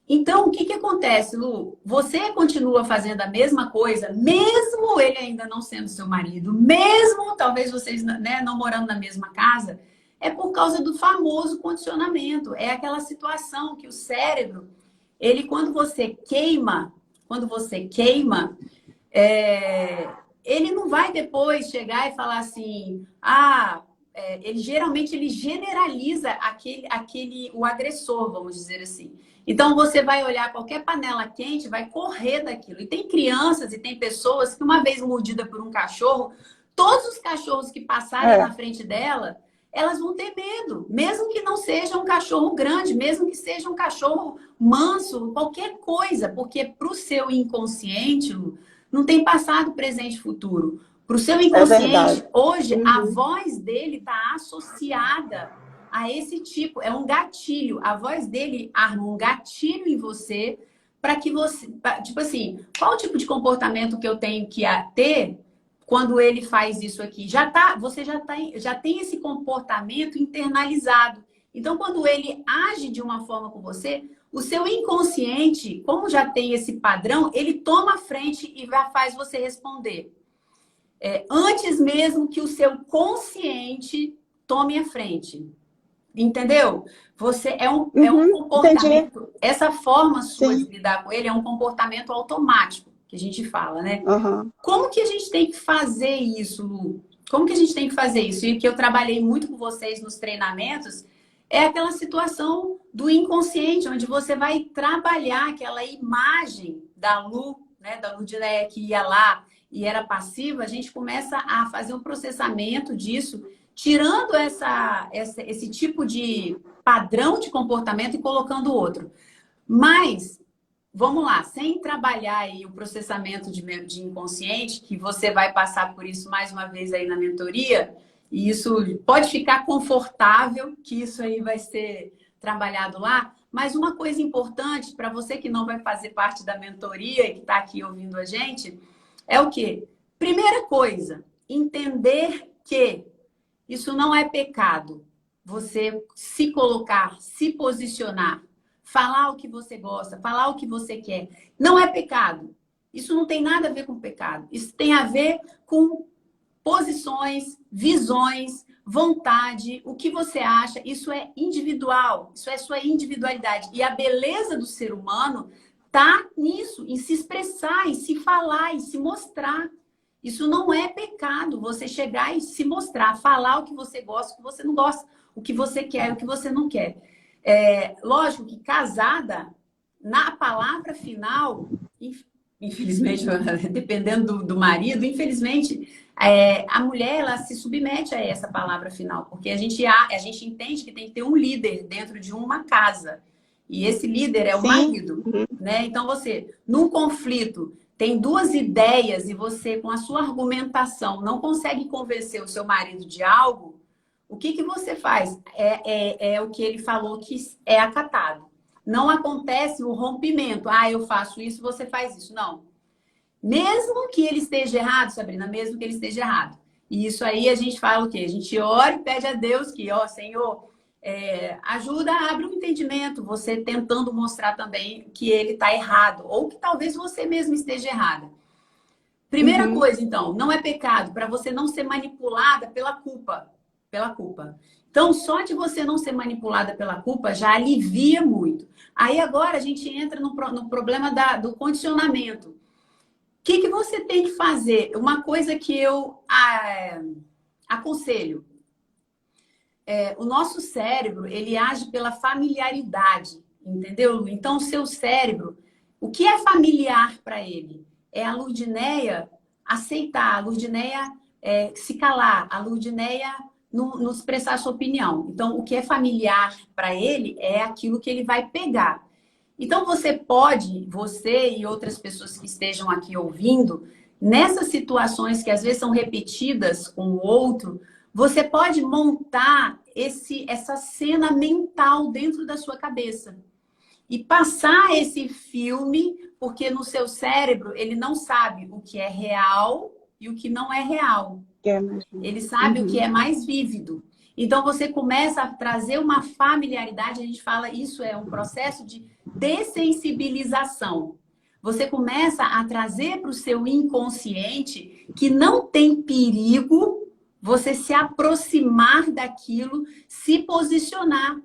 Então, o que que acontece, Lu? Você continua fazendo a mesma coisa, mesmo ele ainda não sendo seu marido, mesmo talvez vocês, né, não morando na mesma casa, é por causa do famoso condicionamento. É aquela situação que o cérebro, ele quando você queima, ele não vai depois chegar e falar assim, ele generaliza o agressor, vamos dizer assim. Então você vai olhar qualquer panela quente, vai correr daquilo. E tem crianças e tem pessoas que uma vez mordida por um cachorro, todos os cachorros que passarem na frente dela, elas vão ter medo, mesmo que não seja um cachorro grande, mesmo que seja um cachorro manso, qualquer coisa, porque para o seu inconsciente, Lu, não tem passado, presente e futuro. Para o seu inconsciente, hoje, a voz dele está associada a esse tipo, é um gatilho. A voz dele arma um gatilho em você para que você, tipo assim, qual o tipo de comportamento que eu tenho que ter quando ele faz isso aqui? Você já tem esse comportamento internalizado. Então, quando ele age de uma forma com você, o seu inconsciente, como já tem esse padrão, ele toma a frente e faz você responder. Antes mesmo que o seu consciente tome a frente. Entendeu? Você é um comportamento. Entendi. Essa forma sua de lidar com ele é um comportamento automático, que a gente fala, né? Como que a gente tem que fazer isso, Lu? Como que a gente tem que fazer isso? E que eu trabalhei muito com vocês nos treinamentos é aquela situação do inconsciente, onde você vai trabalhar aquela imagem da Lu, né? Da Ludileia que ia lá e era passiva. A gente começa a fazer um processamento disso, tirando esse tipo de padrão de comportamento e colocando outro. Mas, vamos lá, sem trabalhar aí o processamento de inconsciente, que você vai passar por isso mais uma vez aí na mentoria, e isso pode ficar confortável, que isso aí vai ser trabalhado lá. Mas uma coisa importante para você que não vai fazer parte da mentoria e que está aqui ouvindo a gente, é o quê? Primeira coisa, entender que isso não é pecado. Você se colocar, se posicionar, falar o que você gosta, falar o que você quer. Não é pecado. Isso não tem nada a ver com pecado. Isso tem a ver com posições, visões, vontade, o que você acha. Isso é individual. Isso é sua individualidade. E a beleza do ser humano tá nisso, em se expressar, em se falar, em se mostrar. Isso não é pecado, você chegar e se mostrar, falar o que você gosta, o que você não gosta, o que você quer, o que você não quer. Lógico que casada, na palavra final, infelizmente, dependendo do marido, infelizmente, a mulher ela se submete a essa palavra final, porque a gente entende que tem que ter um líder dentro de uma casa. E esse líder é o marido, né? Então você, num conflito, tem duas ideias e você, com a sua argumentação, não consegue convencer o seu marido de algo, o que você faz? É o que ele falou que é acatado. Não acontece o rompimento. Eu faço isso, você faz isso. Não. Mesmo que ele esteja errado, Sabrina, mesmo que ele esteja errado. E isso aí a gente fala o quê? A gente ora e pede a Deus que, Senhor, ajuda, abre um entendimento, você tentando mostrar também que ele está errado, ou que talvez você mesmo esteja errada. Primeira coisa, então, não é pecado para você não ser manipulada pela culpa. Então, só de você não ser manipulada pela culpa já alivia muito. Aí agora a gente entra no problema do condicionamento. O que você tem que fazer? Uma coisa que eu aconselho. O nosso cérebro, ele age pela familiaridade, entendeu, Lu? Então, o seu cérebro, o que é familiar para ele? É a Ludineia aceitar, a Ludineia se calar, a Ludineia no expressar a sua opinião. Então, o que é familiar para ele é aquilo que ele vai pegar. Então, você e outras pessoas que estejam aqui ouvindo, nessas situações que às vezes são repetidas com o outro, você pode montar essa cena mental dentro da sua cabeça e passar esse filme, porque no seu cérebro ele não sabe o que é real e o que não é real. Ele sabe o que é mais vívido. Então, você começa a trazer uma familiaridade, a gente fala, isso é um processo de dessensibilização. Você começa a trazer para o seu inconsciente que não tem perigo você se aproximar daquilo, se posicionar.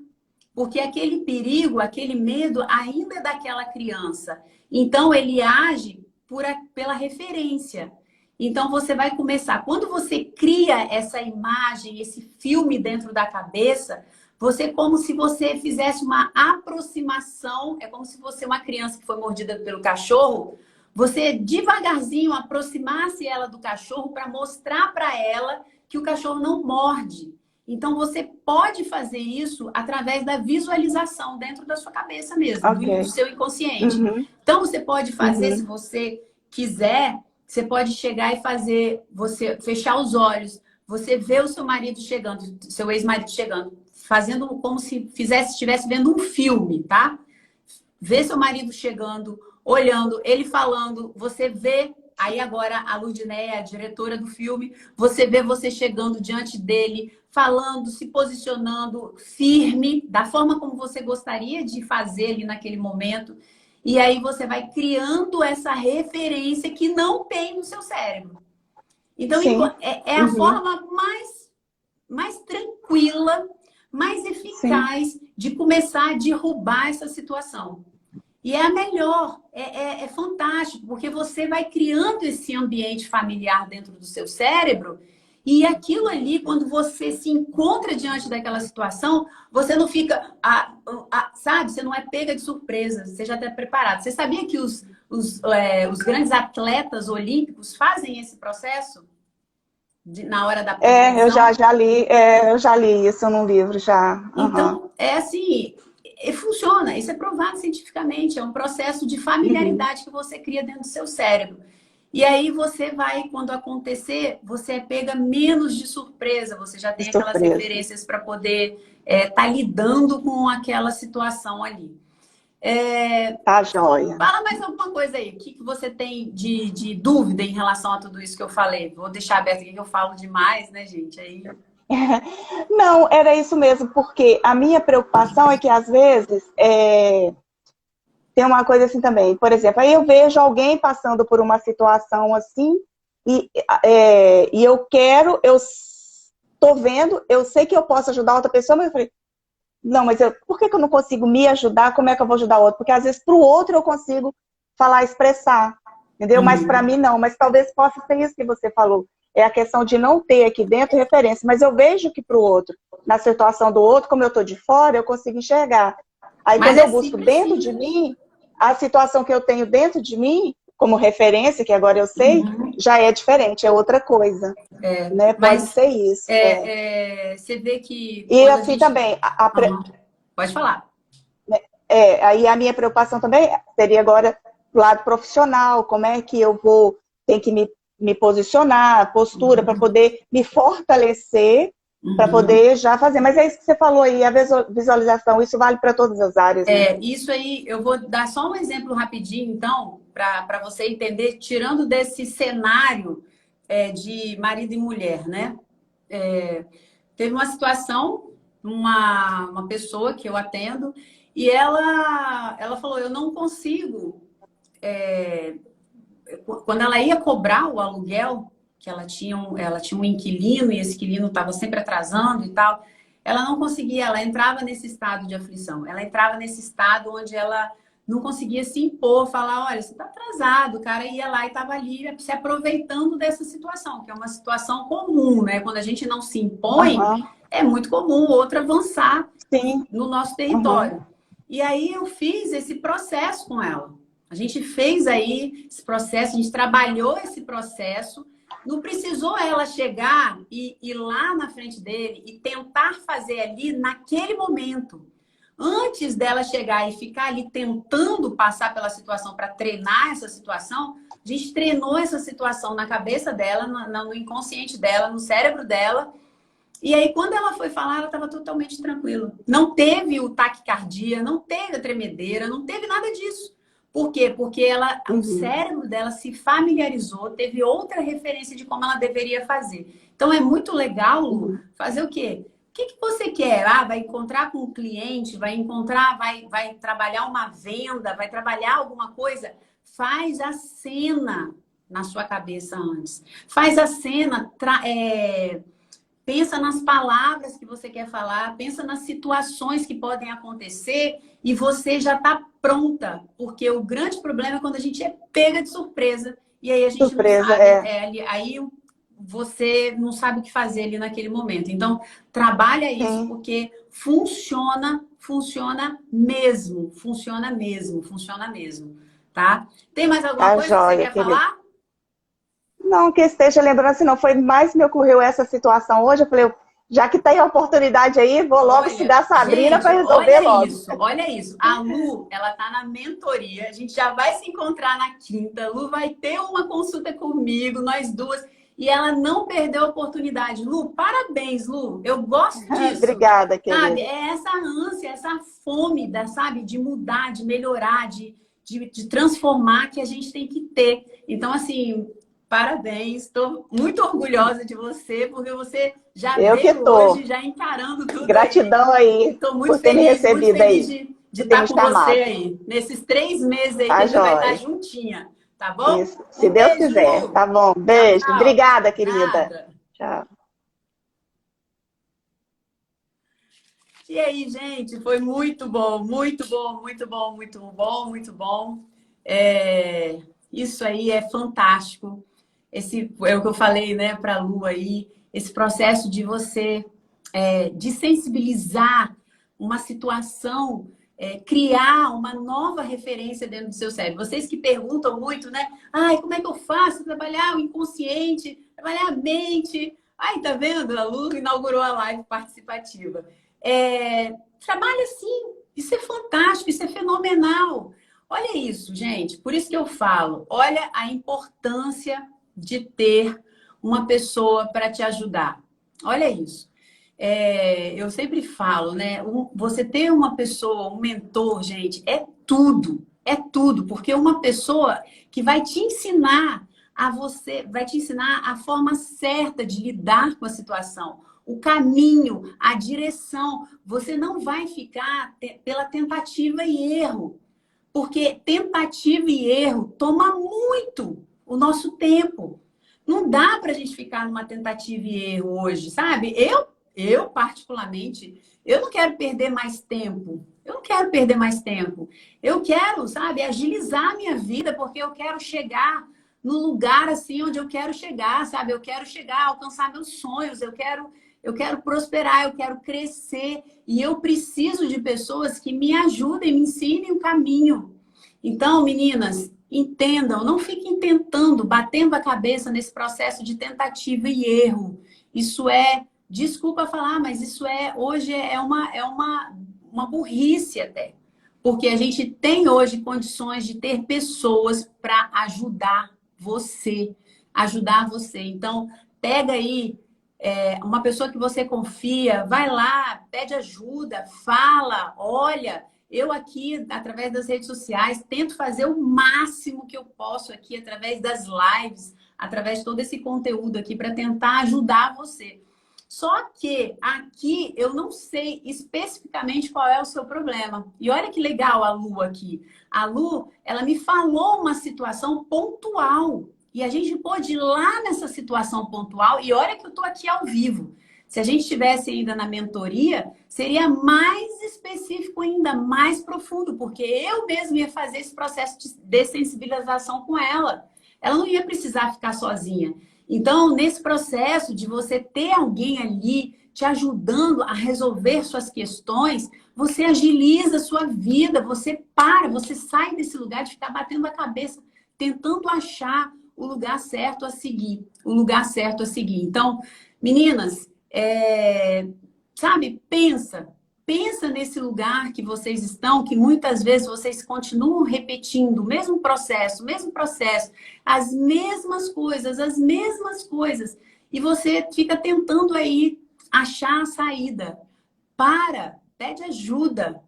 Porque aquele perigo, aquele medo ainda é daquela criança. Então, ele age pela referência. Então, você vai começar. Quando você cria essa imagem, esse filme dentro da cabeça, como se você fizesse uma aproximação. É como se você, uma criança que foi mordida pelo cachorro, você devagarzinho aproximasse ela do cachorro para mostrar para ela que o cachorro não morde. Então, você pode fazer isso através da visualização dentro da sua cabeça mesmo, do seu inconsciente. Então, você pode fazer, se você quiser, você pode chegar e fazer, você fechar os olhos, você vê o seu marido chegando, seu ex-marido chegando, fazendo como se estivesse vendo um filme, tá? Vê seu marido chegando, olhando, ele falando, você vê. Aí agora a Ludneia, a diretora do filme, você vê você chegando diante dele, falando, se posicionando firme, da forma como você gostaria de fazer ali naquele momento. E aí você vai criando essa referência que não tem no seu cérebro. Então, é a forma mais tranquila, mais eficaz de começar a derrubar essa situação. E é a melhor, é fantástico, porque você vai criando esse ambiente familiar dentro do seu cérebro e aquilo ali, quando você se encontra diante daquela situação, você não fica, sabe, você não é pega de surpresa, você já está preparado. Você sabia que os grandes atletas olímpicos fazem esse processo na hora da competição? Eu já li isso num livro já. Então, é assim... funciona, isso é provado cientificamente, é um processo de familiaridade que você cria dentro do seu cérebro. E aí você vai, quando acontecer, você pega menos de surpresa, você já tem aquelas referências para poder tá lidando com aquela situação ali. Tá joia. Fala mais alguma coisa aí, o que você tem de dúvida em relação a tudo isso que eu falei? Vou deixar aberto aqui que eu falo demais, né, gente? Aí... Não, era isso mesmo, porque a minha preocupação é que, às vezes, tem uma coisa assim também. Por exemplo, aí eu vejo alguém passando por uma situação assim, e eu tô vendo, eu sei que eu posso ajudar outra pessoa, mas eu falei, não, mas por que eu não consigo me ajudar? Como é que eu vou ajudar o outro? Porque, às vezes, para o outro eu consigo falar, expressar, entendeu? Mas para mim não, mas talvez possa ser isso que você falou. É a questão de não ter aqui dentro referência. Mas eu vejo que para o outro, na situação do outro, como eu estou de fora, eu consigo enxergar. Aí quando eu busco dentro de mim, a situação que eu tenho dentro de mim, como referência, que agora eu sei, já é diferente, é outra coisa. Né? Pode ser isso. Você vê que... E assim também... Pode falar. Aí a minha preocupação também seria agora do lado profissional, como é que eu vou ter que me posicionar, postura, para poder me fortalecer, para poder já fazer. Mas é isso que você falou aí, a visualização, isso vale para todas as áreas. Né? Isso aí, eu vou dar só um exemplo rapidinho, então, para você entender, tirando desse cenário de marido e mulher, né? Teve uma situação, uma pessoa que eu atendo, e ela falou, eu não consigo... Quando ela ia cobrar o aluguel, que ela tinha um inquilino e esse inquilino estava sempre atrasando e tal, ela não conseguia, ela entrava nesse estado de aflição, ela entrava nesse estado onde ela não conseguia se impor, falar, olha, você está atrasado, o cara ia lá e estava ali se aproveitando dessa situação, que é uma situação comum, né? Quando a gente não se impõe, é muito comum o outro avançar no nosso território. E aí eu fiz esse processo com ela. A gente fez aí esse processo, a gente trabalhou esse processo Não precisou ela chegar e ir lá na frente dele e tentar fazer ali naquele momento. Antes dela chegar e ficar ali tentando passar pela situação para treinar essa situação, a gente treinou essa situação na cabeça dela, no inconsciente dela, no cérebro dela. E aí, quando ela foi falar, ela estava totalmente tranquila. Não teve o taquicardia, não teve a tremedeira, não teve nada disso. Por quê? Porque o cérebro dela se familiarizou, teve outra referência de como ela deveria fazer. Então, é muito legal, Lu, fazer o quê? O que você quer? Ah, vai encontrar com o cliente, vai trabalhar uma venda, vai trabalhar alguma coisa? Faz a cena na sua cabeça antes. Faz a cena, pensa nas palavras que você quer falar, pensa nas situações que podem acontecer e você já está pronta. Porque o grande problema é quando a gente é pega de surpresa e aí a gente Surpresa, não sabe. Aí você não sabe o que fazer ali naquele momento. Então, trabalha isso porque funciona mesmo. Funciona mesmo, tá? Tem mais alguma Tá coisa que você joia, quer querida. falar? Não que esteja lembrando assim, não foi mais me ocorreu essa situação hoje. Eu falei, já que tem a oportunidade aí, vou logo seguir a Sabrina para resolver logo. Olha isso. A Lu, ela tá na mentoria. A gente já vai se encontrar na quinta. A Lu vai ter uma consulta comigo, nós duas. E ela não perdeu a oportunidade. Lu, parabéns, Lu. Eu gosto disso. Obrigada, querida. Sabe? É essa ânsia, essa fome, sabe? De mudar, de melhorar, de transformar que a gente tem que ter. Então, assim, parabéns. Estou muito orgulhosa de você, porque você já veio hoje, já encarando tudo. Gratidão aí. Estou muito feliz de estar com chamado. você aí. Nesses 3 meses aí tá que a gente vai estar jóia. juntinha. Tá bom? Isso. Se Deus beijo, quiser. Lu. Tá bom. Beijo. Tchau, tchau. Obrigada, querida. Nada. Tchau. E aí, gente, foi muito bom, muito bom, muito bom, muito bom, muito bom. Isso aí é fantástico. Esse é o que eu falei, né, para a Lu aí, esse processo de você de sensibilizar uma situação, criar uma nova referência dentro do seu cérebro. Vocês que perguntam muito, né? Ai, como é que eu faço trabalhar o inconsciente, trabalhar a mente? Ai, tá vendo? A Lu inaugurou a live participativa. Trabalha assim, isso é fantástico, isso é fenomenal. Olha isso, gente. Por isso que eu falo, olha a importância de ter uma pessoa para te ajudar. Olha isso. Eu sempre falo, né? Você ter uma pessoa, um mentor, gente, é tudo, porque uma pessoa que vai te ensinar vai te ensinar a forma certa de lidar com a situação, o caminho, a direção. Você não vai ficar pela tentativa e erro, porque tentativa e erro toma muito o nosso tempo. Não dá para a gente ficar numa tentativa e erro hoje, sabe? Eu, particularmente, eu não quero perder mais tempo. Eu não quero perder mais tempo. Eu quero, sabe, agilizar a minha vida, porque eu quero chegar no lugar assim onde eu quero chegar, sabe? Eu quero chegar, alcançar meus sonhos, eu quero prosperar, eu quero crescer. E eu preciso de pessoas que me ajudem, me ensinem o caminho. Então, meninas, entendam, não fiquem tentando, batendo a cabeça nesse processo de tentativa e erro. Isso desculpa falar, mas isso hoje é uma burrice até. Porque a gente tem hoje condições de ter pessoas para ajudar você. Então, pega aí uma pessoa que você confia, vai lá, pede ajuda, fala, olha. Eu aqui, através das redes sociais, tento fazer o máximo que eu posso aqui, através das lives, através de todo esse conteúdo aqui, para tentar ajudar você. Só que aqui eu não sei especificamente qual é o seu problema. E olha que legal a Lu aqui. A Lu, ela me falou uma situação pontual. E a gente pôde ir lá nessa situação pontual. E olha que eu estou aqui ao vivo. Se a gente estivesse ainda na mentoria, seria mais específico ainda, mais profundo. Porque eu mesma ia fazer esse processo de dessensibilização com ela. Ela não ia precisar ficar sozinha. Então, nesse processo de você ter alguém ali te ajudando a resolver suas questões, você agiliza a sua vida, você sai desse lugar de ficar batendo a cabeça, tentando achar o lugar certo a seguir. O lugar certo a seguir. Então, meninas, sabe, pensa nesse lugar que vocês estão, que muitas vezes vocês continuam repetindo o mesmo processo, as mesmas coisas, e você fica tentando aí achar a saída. Pede ajuda,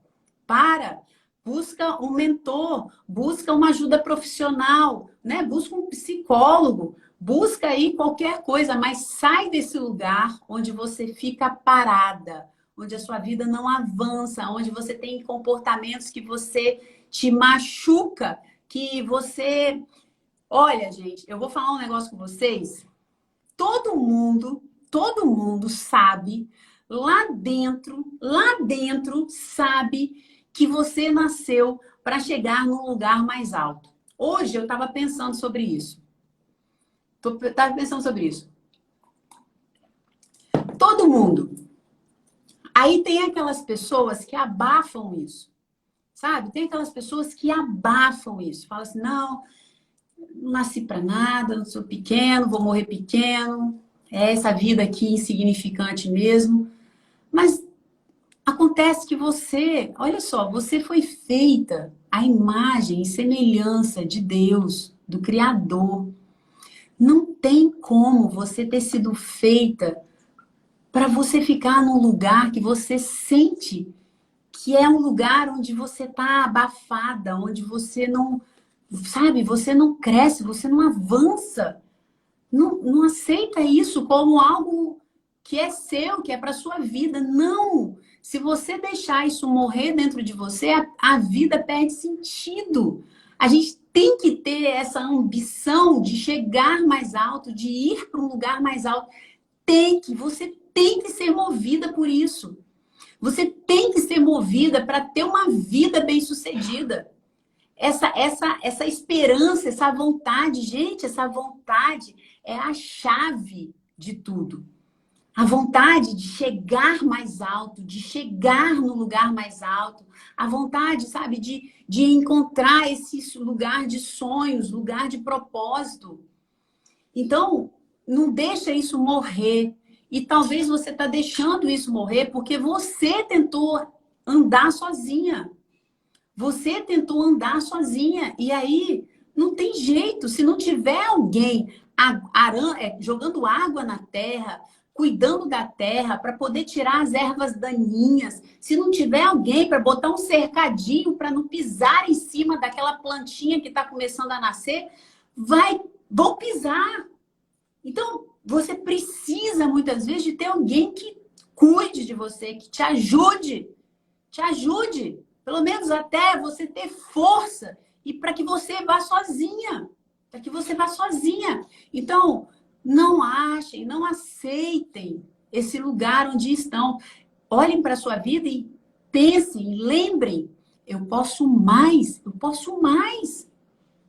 busca um mentor, busca uma ajuda profissional, né? Busca um psicólogo, busca aí qualquer coisa, mas sai desse lugar onde você fica parada, onde a sua vida não avança, onde você tem comportamentos que você te machuca, que você... Olha, gente, eu vou falar um negócio com vocês. Todo mundo sabe, lá dentro sabe que você nasceu para chegar num lugar mais alto. Hoje eu estava pensando sobre isso. Todo mundo. Aí tem aquelas pessoas que abafam isso, sabe? Tem aquelas pessoas que abafam isso. Falam assim, não nasci para nada, não sou pequeno, vou morrer pequeno. É essa vida aqui insignificante mesmo. Mas acontece que você, olha só, você foi feita à imagem e semelhança de Deus, do Criador. Não tem como você ter sido feita para você ficar num lugar que você sente que é um lugar onde você está abafada, onde você não, sabe, você não cresce, você não avança. Não aceita isso como algo que é seu, que é para sua vida. Não! Se você deixar isso morrer dentro de você, a vida perde sentido. A gente tem que ter essa ambição de chegar mais alto, de ir para um lugar mais alto. Você tem que ser movida por isso. Você tem que ser movida para ter uma vida bem-sucedida. Essa esperança, essa vontade, gente, essa vontade é a chave de tudo. A vontade de chegar mais alto, de chegar no lugar mais alto. A vontade, sabe, de encontrar esse lugar de sonhos, lugar de propósito. Então, não deixa isso morrer. E talvez você está deixando isso morrer porque você tentou andar sozinha. Você tentou andar sozinha. E aí, não tem jeito. Se não tiver alguém jogando água na terra, cuidando da terra para poder tirar as ervas daninhas, se não tiver alguém para botar um cercadinho para não pisar em cima daquela plantinha que está começando a nascer, vão pisar. Então, você precisa muitas vezes de ter alguém que cuide de você, que te ajude. Te ajude. Pelo menos até você ter força e para que você vá sozinha. Para que você vá sozinha. Então, não achem, não aceitem esse lugar onde estão. Olhem para a sua vida e pensem, lembrem. Eu posso mais, eu posso mais.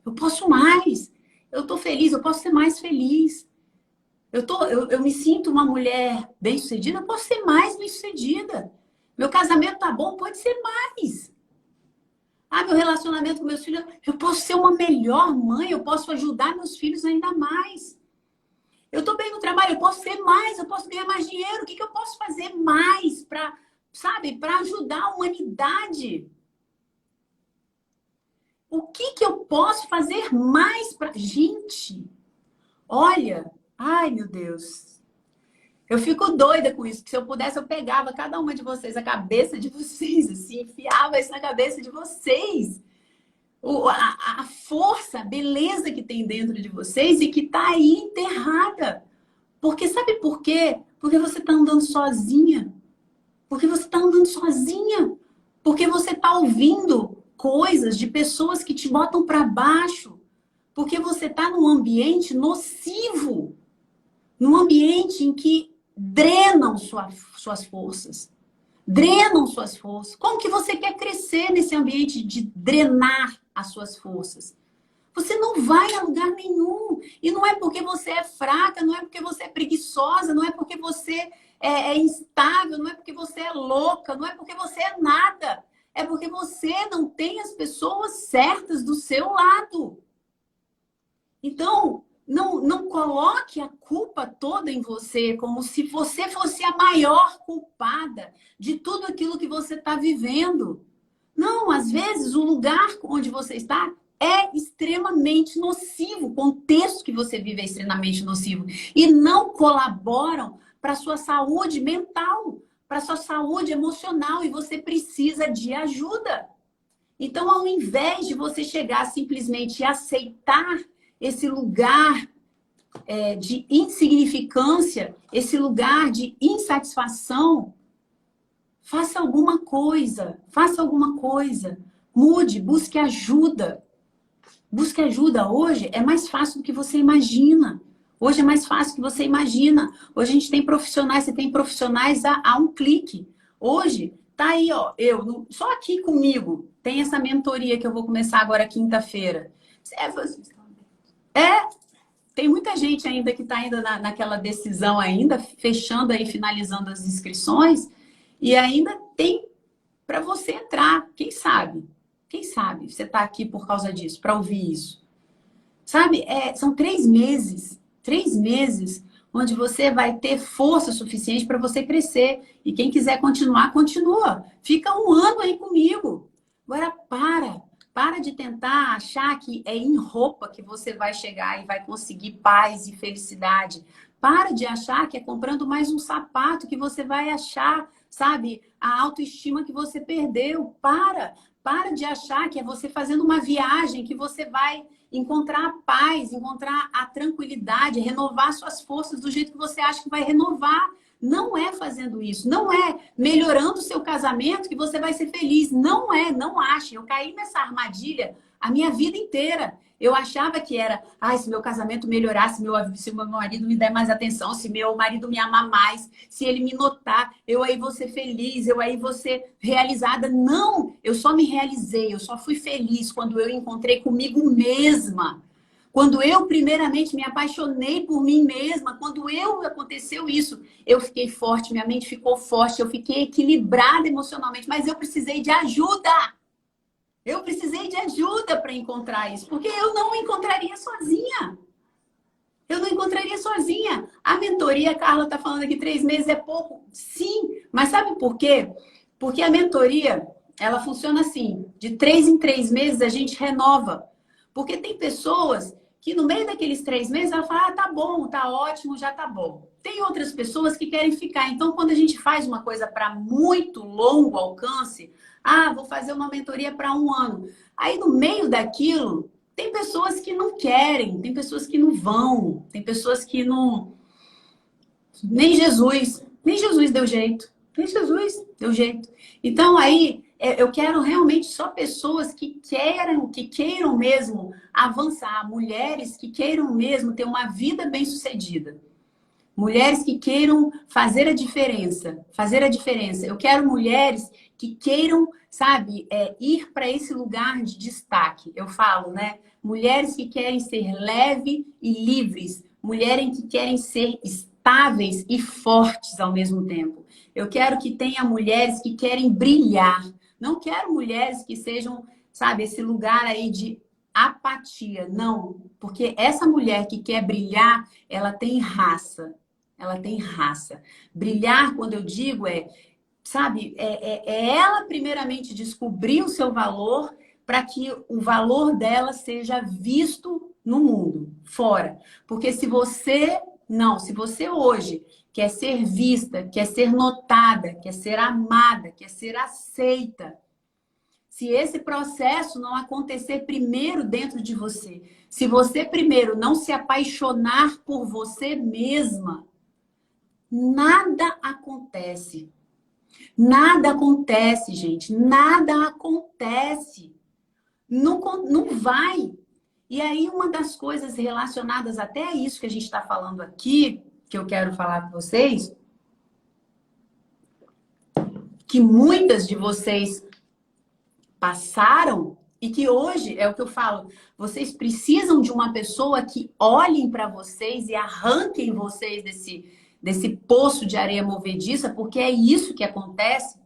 Eu posso mais. Eu estou feliz, eu posso ser mais feliz. Eu me sinto uma mulher bem-sucedida, eu posso ser mais bem-sucedida. Meu casamento tá bom, pode ser mais. Meu relacionamento com meus filhos, eu posso ser uma melhor mãe, eu posso ajudar meus filhos ainda mais. Eu tô bem no trabalho, eu posso ser mais, eu posso ganhar mais dinheiro. O que eu posso fazer mais para, sabe, para ajudar a humanidade? O que eu posso fazer mais para... Gente, olha, ai meu Deus... Eu fico doida com isso, que se eu pudesse, eu pegava cada uma de vocês, a cabeça de vocês, assim, enfiava isso na cabeça de vocês. A força, a beleza que tem dentro de vocês e que tá aí enterrada. Porque sabe por quê? Porque você tá andando sozinha. Porque você tá andando sozinha. Porque você tá ouvindo coisas de pessoas que te botam para baixo. Porque você tá num ambiente nocivo. Num ambiente em que drenam suas forças. Drenam suas forças. Como que você quer crescer nesse ambiente de drenar as suas forças? Você não vai a lugar nenhum. E não é porque você é fraca, não é porque você é preguiçosa, não é porque você é instável, não é porque você é louca, não é porque você é nada. É porque você não tem as pessoas certas do seu lado. Então, não coloque a culpa toda em você, como se você fosse a maior culpada de tudo aquilo que você está vivendo. Não, às vezes o lugar onde você está é extremamente nocivo, o contexto que você vive é extremamente nocivo. E não colaboram para a sua saúde mental, para a sua saúde emocional, e você precisa de ajuda. Então, ao invés de você chegar simplesmente e aceitar esse lugar de insignificância, esse lugar de insatisfação, faça alguma coisa, faça alguma coisa. Mude, busque ajuda. Busque ajuda. Hoje é mais fácil do que você imagina. Hoje é mais fácil do que você imagina. Hoje a gente tem profissionais, você tem profissionais a um clique. Hoje, tá aí, ó, só aqui comigo, tem essa mentoria que eu vou começar agora quinta-feira. Tem muita gente ainda que está ainda naquela decisão ainda, fechando aí, finalizando as inscrições, e ainda tem para você entrar. Quem sabe? Quem sabe você está aqui por causa disso, para ouvir isso. Sabe, são 3 meses, onde você vai ter força suficiente para você crescer. E quem quiser continuar, continua. Fica um ano aí comigo. Agora para de tentar achar que é em roupa que você vai chegar e vai conseguir paz e felicidade. Para de achar que é comprando mais um sapato que você vai achar, sabe, a autoestima que você perdeu. Para de achar que é você fazendo uma viagem que você vai encontrar a paz, encontrar a tranquilidade, renovar suas forças do jeito que você acha que vai renovar. Não é fazendo isso, não é melhorando o seu casamento que você vai ser feliz. Não é, não ache. Eu caí nessa armadilha a minha vida inteira. Eu achava que era, se meu casamento melhorasse, se meu marido me der mais atenção, se meu marido me amar mais, se ele me notar, eu aí vou ser feliz, eu aí vou ser realizada. Não, eu só me realizei, eu só fui feliz quando eu encontrei comigo mesma. Quando eu, primeiramente, me apaixonei por mim mesma, quando aconteceu isso, eu fiquei forte, minha mente ficou forte, eu fiquei equilibrada emocionalmente, mas eu precisei de ajuda. Eu precisei de ajuda para encontrar isso, porque eu não encontraria sozinha. Eu não encontraria sozinha. A mentoria, a Carla está falando aqui, 3 meses é pouco. Sim, mas sabe por quê? Porque a mentoria, ela funciona assim, de 3 em 3 meses a gente renova. Porque tem pessoas que no meio daqueles 3 meses ela fala, tá bom, tá ótimo, já tá bom. Tem outras pessoas que querem ficar. Então, quando a gente faz uma coisa para muito longo alcance, vou fazer uma mentoria para 1 ano. Aí, no meio daquilo, tem pessoas que não querem, tem pessoas que não vão, tem pessoas que não... Nem Jesus deu jeito. Nem Jesus deu jeito. Então, aí, eu quero realmente só pessoas que queiram mesmo avançar, mulheres que queiram mesmo ter uma vida bem-sucedida. Mulheres que queiram fazer a diferença. Eu quero mulheres que queiram, sabe, ir para esse lugar de destaque. Eu falo, né? Mulheres que querem ser leves e livres. Mulheres que querem ser estáveis e fortes ao mesmo tempo. Eu quero que tenha mulheres que querem brilhar. Não quero mulheres que sejam, sabe, esse lugar aí de apatia. Não, porque essa mulher que quer brilhar, ela tem raça. Ela tem raça. Brilhar, quando eu digo, sabe, ela primeiramente descobrir o seu valor para que o valor dela seja visto no mundo, fora. Porque se você hoje quer ser vista, quer ser notada, quer ser amada, quer ser aceita, se esse processo não acontecer primeiro dentro de você, se você primeiro não se apaixonar por você mesma, nada acontece. Nada acontece, gente. Nada acontece. Não vai. E aí, uma das coisas relacionadas até a isso que a gente está falando aqui, que eu quero falar com vocês, que muitas de vocês passaram e que hoje, é o que eu falo, vocês precisam de uma pessoa que olhem para vocês e arranquem vocês desse poço de areia movediça, porque é isso que acontece.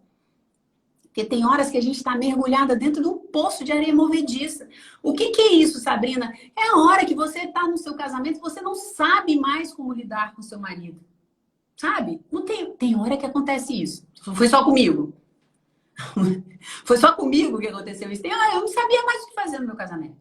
Porque tem horas que a gente está mergulhada dentro de um poço de areia movediça. O que que é isso, Sabrina? É a hora que você está no seu casamento e você não sabe mais como lidar com seu marido. Sabe? Não tem hora que acontece isso. Foi só comigo. Foi só comigo que aconteceu isso. Eu não sabia mais o que fazer no meu casamento.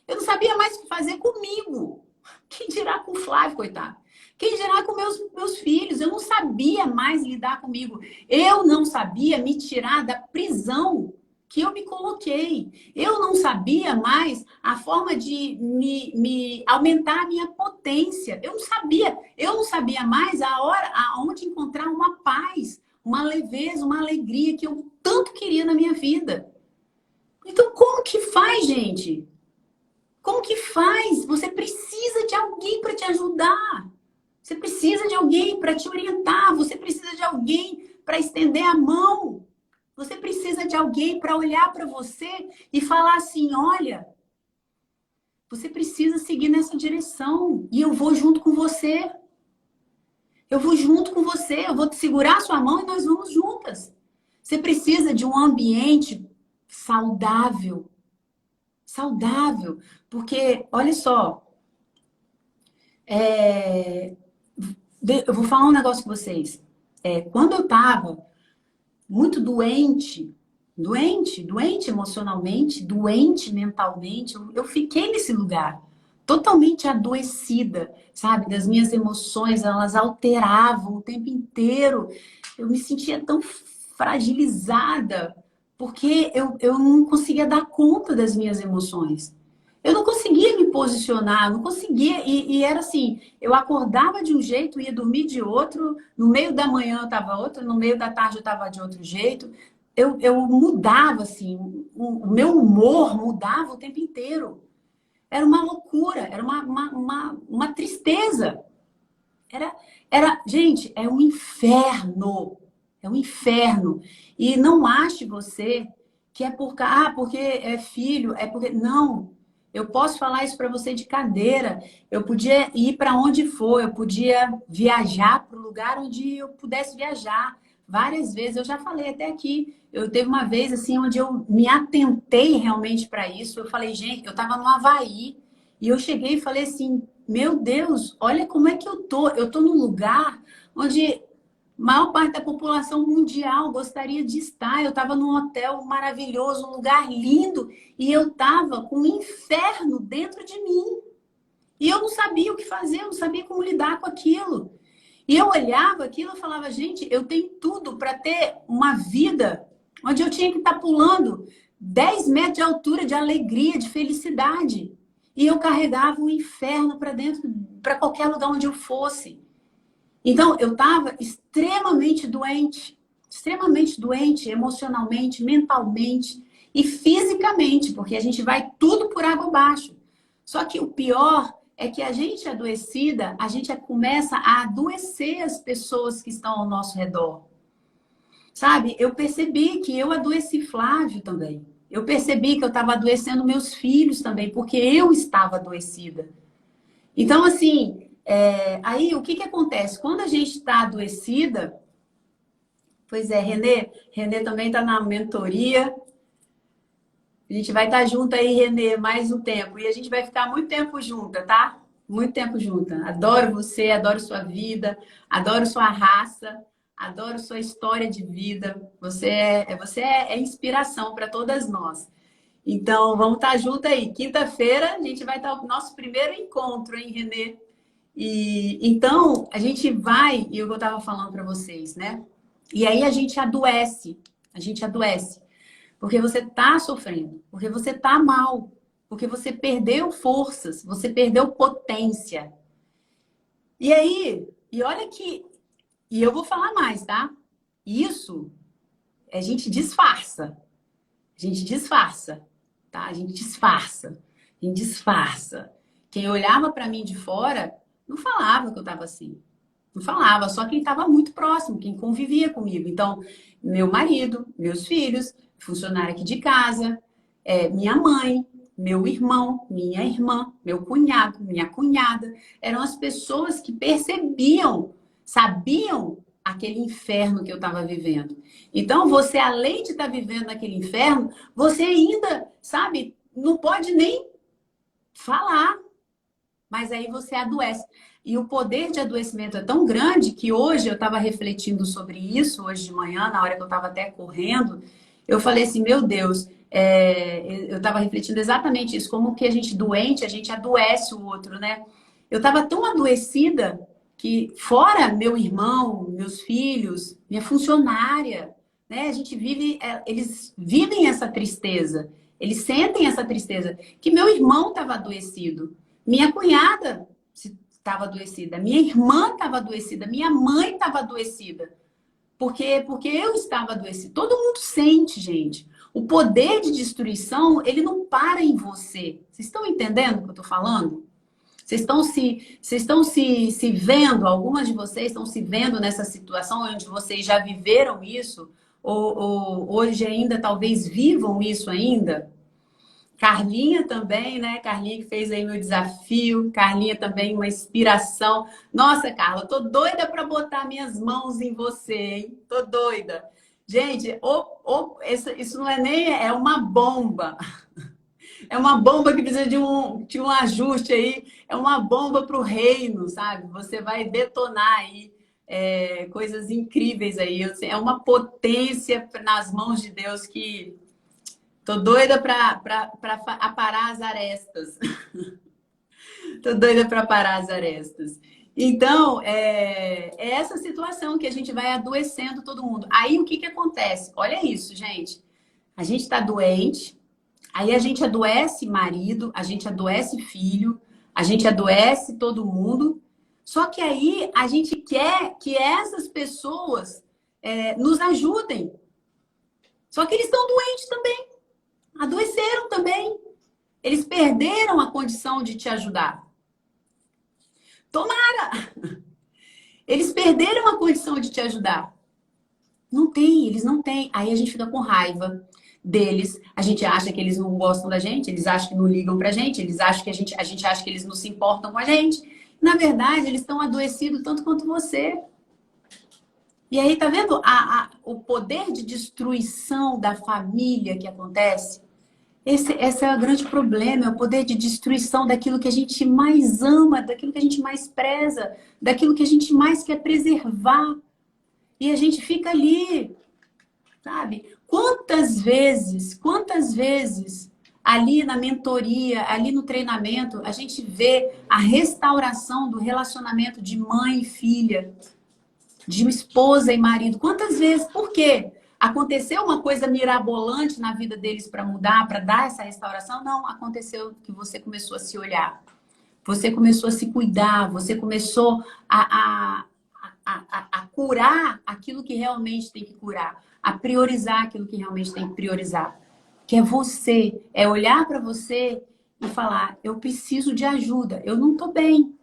Eu não sabia mais o que fazer comigo. Quem dirá com o Flávio, coitado? Quem dirá com meus filhos? Eu não sabia mais lidar comigo. Eu não sabia me tirar da prisão que eu me coloquei. Eu não sabia mais a forma de me aumentar a minha potência. Eu não sabia. Eu não sabia mais a hora aonde encontrar uma paz, uma leveza, uma alegria que eu tanto queria na minha vida. Então, como que faz, gente? Como que faz? Você precisa de alguém para te ajudar. Você precisa de alguém para te orientar. Você precisa de alguém para estender a mão. Você precisa de alguém para olhar para você e falar assim, olha, você precisa seguir nessa direção e eu vou junto com você. Eu vou junto com você, eu vou te segurar a sua mão e nós vamos juntas. Você precisa de um ambiente saudável. Saudável. Porque, olha só, eu vou falar um negócio com vocês. Quando eu estava muito doente emocionalmente, doente mentalmente, eu fiquei nesse lugar. Totalmente adoecida, sabe? Das minhas emoções, elas alteravam o tempo inteiro. Eu me sentia tão fragilizada, porque eu não conseguia dar conta das minhas emoções. Eu não conseguia me posicionar, não conseguia. E era assim, eu acordava de um jeito, ia dormir de outro, no meio da manhã eu estava outro, no meio da tarde eu estava de outro jeito. Eu mudava, assim, o meu humor mudava o tempo inteiro. Era uma loucura, era uma tristeza. Gente, é um inferno. É um inferno. E não ache você que é porque é filho, é porque. Não. Eu posso falar isso para você de cadeira. Eu podia ir para onde for, eu podia viajar para o lugar onde eu pudesse viajar. Várias vezes, eu já falei até aqui. Eu teve uma vez assim onde eu me atentei realmente para isso. Eu falei, gente, eu estava no Havaí e eu cheguei e falei assim, meu Deus, olha como é que eu tô. Eu tô num lugar onde maior parte da população mundial gostaria de estar. Eu estava num hotel maravilhoso, um lugar lindo, e eu estava com um inferno dentro de mim. E eu não sabia o que fazer, eu não sabia como lidar com aquilo. E eu olhava aquilo e falava, gente, eu tenho tudo para ter uma vida onde eu tinha que estar pulando 10 metros de altura de alegria, de felicidade. E eu carregava o inferno para dentro, para qualquer lugar onde eu fosse. Então, eu estava extremamente doente emocionalmente, mentalmente e fisicamente, porque a gente vai tudo por água abaixo. Só que o pior é que a gente adoecida, a gente começa a adoecer as pessoas que estão ao nosso redor. Sabe? Eu percebi que eu adoeci Flávio também. Eu percebi que eu estava adoecendo meus filhos também, porque eu estava adoecida. Então, assim, aí o que acontece? Quando a gente está adoecida, pois é, Renê também está na mentoria. A gente vai estar junto aí, Renê, mais um tempo. E a gente vai ficar muito tempo junta, tá? Muito tempo junta. Adoro você, adoro sua vida, adoro sua raça, adoro sua história de vida. Você é inspiração para todas nós. Então, vamos estar junto aí. Quinta-feira, a gente vai estar no nosso primeiro encontro, hein, Renê? E então, a gente vai, e eu estava falando para vocês, né? E aí a gente adoece. Porque você está sofrendo, porque você está mal, porque você perdeu forças, você perdeu potência. E aí, e olha que, e eu vou falar mais, tá? Isso a gente disfarça. A gente disfarça, tá? A gente disfarça. A gente disfarça. Quem olhava para mim de fora não falava que eu estava assim. Não falava, só quem estava muito próximo, quem convivia comigo. Então, meu marido, meus filhos, funcionário aqui de casa, minha mãe, meu irmão, minha irmã, meu cunhado, minha cunhada, eram as pessoas que percebiam, sabiam aquele inferno que eu estava vivendo. Então, você, além de estar vivendo aquele inferno, você ainda, sabe, não pode nem falar, mas aí você adoece. E o poder de adoecimento é tão grande que hoje eu estava refletindo sobre isso, hoje de manhã, na hora que eu estava até correndo, eu falei assim, meu Deus, eu estava refletindo exatamente isso, como que a gente doente, a gente adoece o outro, né? Eu estava tão adoecida que, fora meu irmão, meus filhos, minha funcionária, né? A gente vive, eles vivem essa tristeza, eles sentem essa tristeza, que meu irmão estava adoecido. Minha cunhada estava adoecida, minha irmã estava adoecida, minha mãe estava adoecida. Porque eu estava adoecida. Todo mundo sente, gente. O poder de destruição, ele não para em você. Vocês estão entendendo o que eu estou falando? Vocês estão se vendo, algumas de vocês estão se vendo nessa situação onde vocês já viveram isso, ou hoje ainda talvez vivam isso ainda? Carlinha também, né? Carlinha que fez aí meu desafio. Carlinha também uma inspiração. Nossa, Carla, tô doida para botar minhas mãos em você, hein? Tô doida. Gente, isso não é nem... É uma bomba. É uma bomba que precisa de um ajuste aí. É uma bomba para o reino, sabe? Você vai detonar aí coisas incríveis aí. É uma potência nas mãos de Deus que... Tô doida para aparar as arestas. Tô doida para parar as arestas. Então, é essa situação que a gente vai adoecendo todo mundo. Aí, o que que acontece? Olha isso, gente. A gente tá doente, aí a gente adoece marido, a gente adoece filho, a gente adoece todo mundo. Só que aí a gente quer que essas pessoas nos ajudem. Só que eles estão doentes também, adoeceram também. Eles perderam a condição de te ajudar. Tomara! Eles perderam a condição de te ajudar. Não tem, eles não têm. Aí a gente fica com raiva deles. A gente acha que eles não gostam da gente, eles acham que não ligam pra gente, eles acham que a gente acha que eles não se importam com a gente. Na verdade, eles estão adoecidos tanto quanto você. E aí, tá vendo o poder de destruição da família que acontece? Esse é o grande problema, é o poder de destruição daquilo que a gente mais ama, daquilo que a gente mais preza, daquilo que a gente mais quer preservar. E a gente fica ali, sabe? Quantas vezes ali na mentoria, ali no treinamento, a gente vê a restauração do relacionamento de mãe e filha, de esposa e marido. Quantas vezes? Por quê? Aconteceu uma coisa mirabolante na vida deles para mudar, para dar essa restauração? Não, aconteceu que você começou a se olhar, você começou a se cuidar, você começou a curar aquilo que realmente tem que curar, a priorizar aquilo que realmente tem que priorizar. Que é você, é olhar para você e falar: eu preciso de ajuda, eu não estou bem.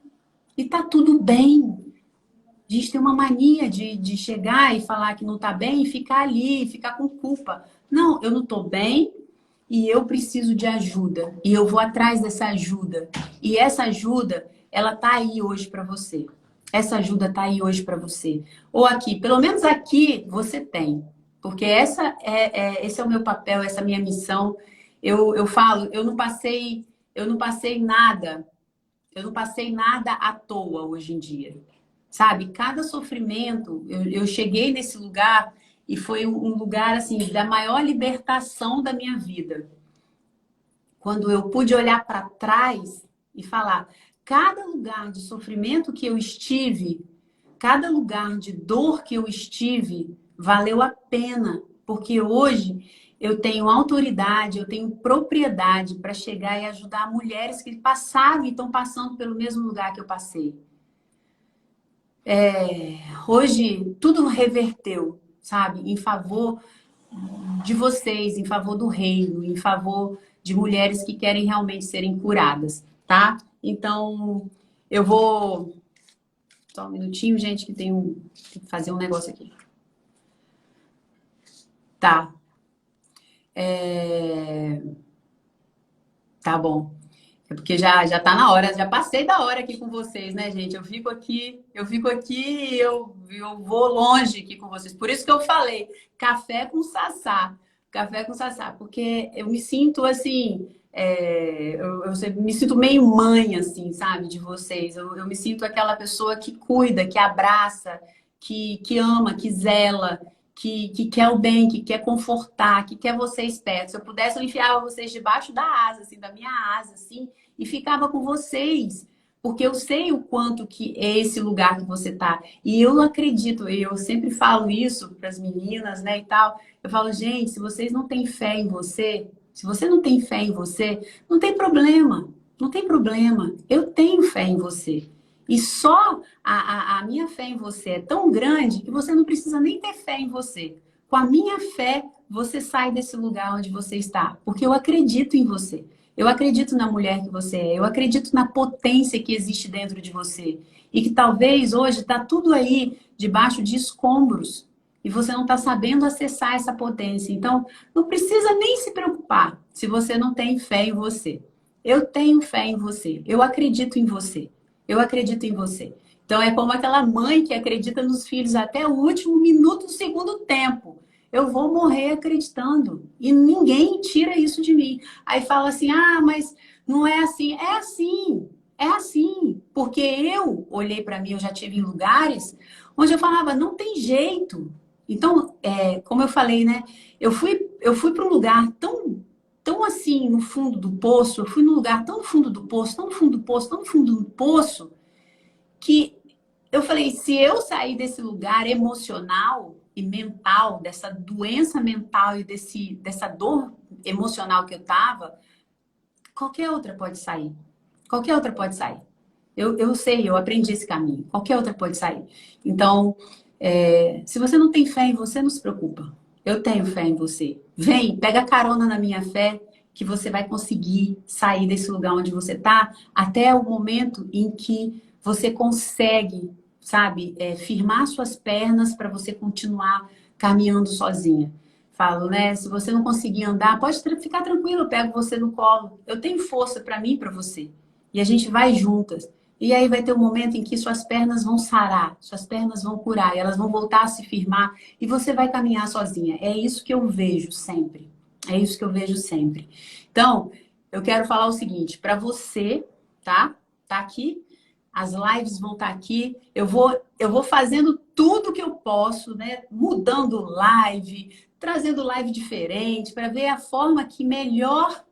E tá tudo bem. A gente tem uma mania de chegar e falar que não tá bem e ficar ali, ficar com culpa. Não, eu não tô bem e eu preciso de ajuda. E eu vou atrás dessa ajuda. E essa ajuda, ela tá aí hoje para você. Essa ajuda tá aí hoje para você. Ou aqui, pelo menos aqui você tem. Porque esse é o meu papel, essa é a minha missão. Eu falo, eu não passei nada. Eu não passei nada à toa hoje em dia. Sabe, cada sofrimento, eu cheguei nesse lugar e foi um lugar assim da maior libertação da minha vida. Quando eu pude olhar para trás e falar, cada lugar de sofrimento que eu estive, cada lugar de dor que eu estive, valeu a pena, porque hoje eu tenho autoridade, eu tenho propriedade para chegar e ajudar mulheres que passaram e estão passando pelo mesmo lugar que eu passei. Hoje tudo reverteu, sabe, em favor de vocês, em favor do reino, em favor de mulheres que querem realmente serem curadas, tá? Então, eu vou... Só um minutinho, gente, que tem que fazer um negócio aqui. Tá. Tá bom. É porque já tá na hora, já passei da hora aqui com vocês, né, gente? Eu vou longe aqui com vocês. Por isso que eu falei, café com sassá, porque eu me sinto assim, eu sempre me sinto meio mãe, assim, sabe, de vocês. Eu me sinto aquela pessoa que cuida, que abraça, que ama, que zela. Que quer o bem, que quer confortar, que quer vocês perto. Se eu pudesse, eu enfiava vocês debaixo da asa, assim, da minha asa, assim, e ficava com vocês, porque eu sei o quanto que é esse lugar que você tá. E eu acredito, eu sempre falo isso para as meninas, né, e tal. Eu falo, gente, se vocês não têm fé em você, se você não tem fé em você, não tem problema. Não tem problema. Eu tenho fé em você. E só a minha fé em você é tão grande que você não precisa nem ter fé em você. Com a minha fé, você sai desse lugar onde você está. Porque eu acredito em você. Eu acredito na mulher que você é, eu acredito na potência que existe dentro de você. E que talvez hoje está tudo aí debaixo de escombros e você não está sabendo acessar essa potência. Então, não precisa nem se preocupar se você não tem fé em você. Eu tenho fé em você, eu acredito em você, eu acredito em você. Então, é como aquela mãe que acredita nos filhos até o último minuto do segundo tempo. Eu vou morrer acreditando. E ninguém tira isso de mim. Aí fala assim: ah, mas não é assim. É assim. É assim. Porque eu olhei para mim, eu já tive em lugares onde eu falava: não tem jeito. Então, como eu falei, né? Eu fui para um lugar tão assim no fundo do poço. Eu fui num lugar tão no fundo do poço, tão no fundo do poço, tão no fundo do poço, que eu falei, se eu sair desse lugar emocional e mental, dessa doença mental e dessa dor emocional que eu tava, qualquer outra pode sair. Qualquer outra pode sair. Eu sei, eu aprendi esse caminho. Qualquer outra pode sair. Então, se você não tem fé em você, não se preocupa. Eu tenho fé em você. Vem, pega carona na minha fé, que você vai conseguir sair desse lugar onde você tá, até o momento em que você consegue, sabe, firmar suas pernas para você continuar caminhando sozinha. Falo, né? Se você não conseguir andar, pode ficar tranquilo, eu pego você no colo. Eu tenho força para mim e para você. E a gente vai juntas. E aí vai ter um momento em que suas pernas vão sarar, suas pernas vão curar, e elas vão voltar a se firmar e você vai caminhar sozinha. É isso que eu vejo sempre. É isso que eu vejo sempre. Então, eu quero falar o seguinte, para você, tá? Tá aqui, as lives vão estar aqui. Eu vou fazendo tudo que eu posso, né? Mudando live, trazendo live diferente para ver a forma que melhor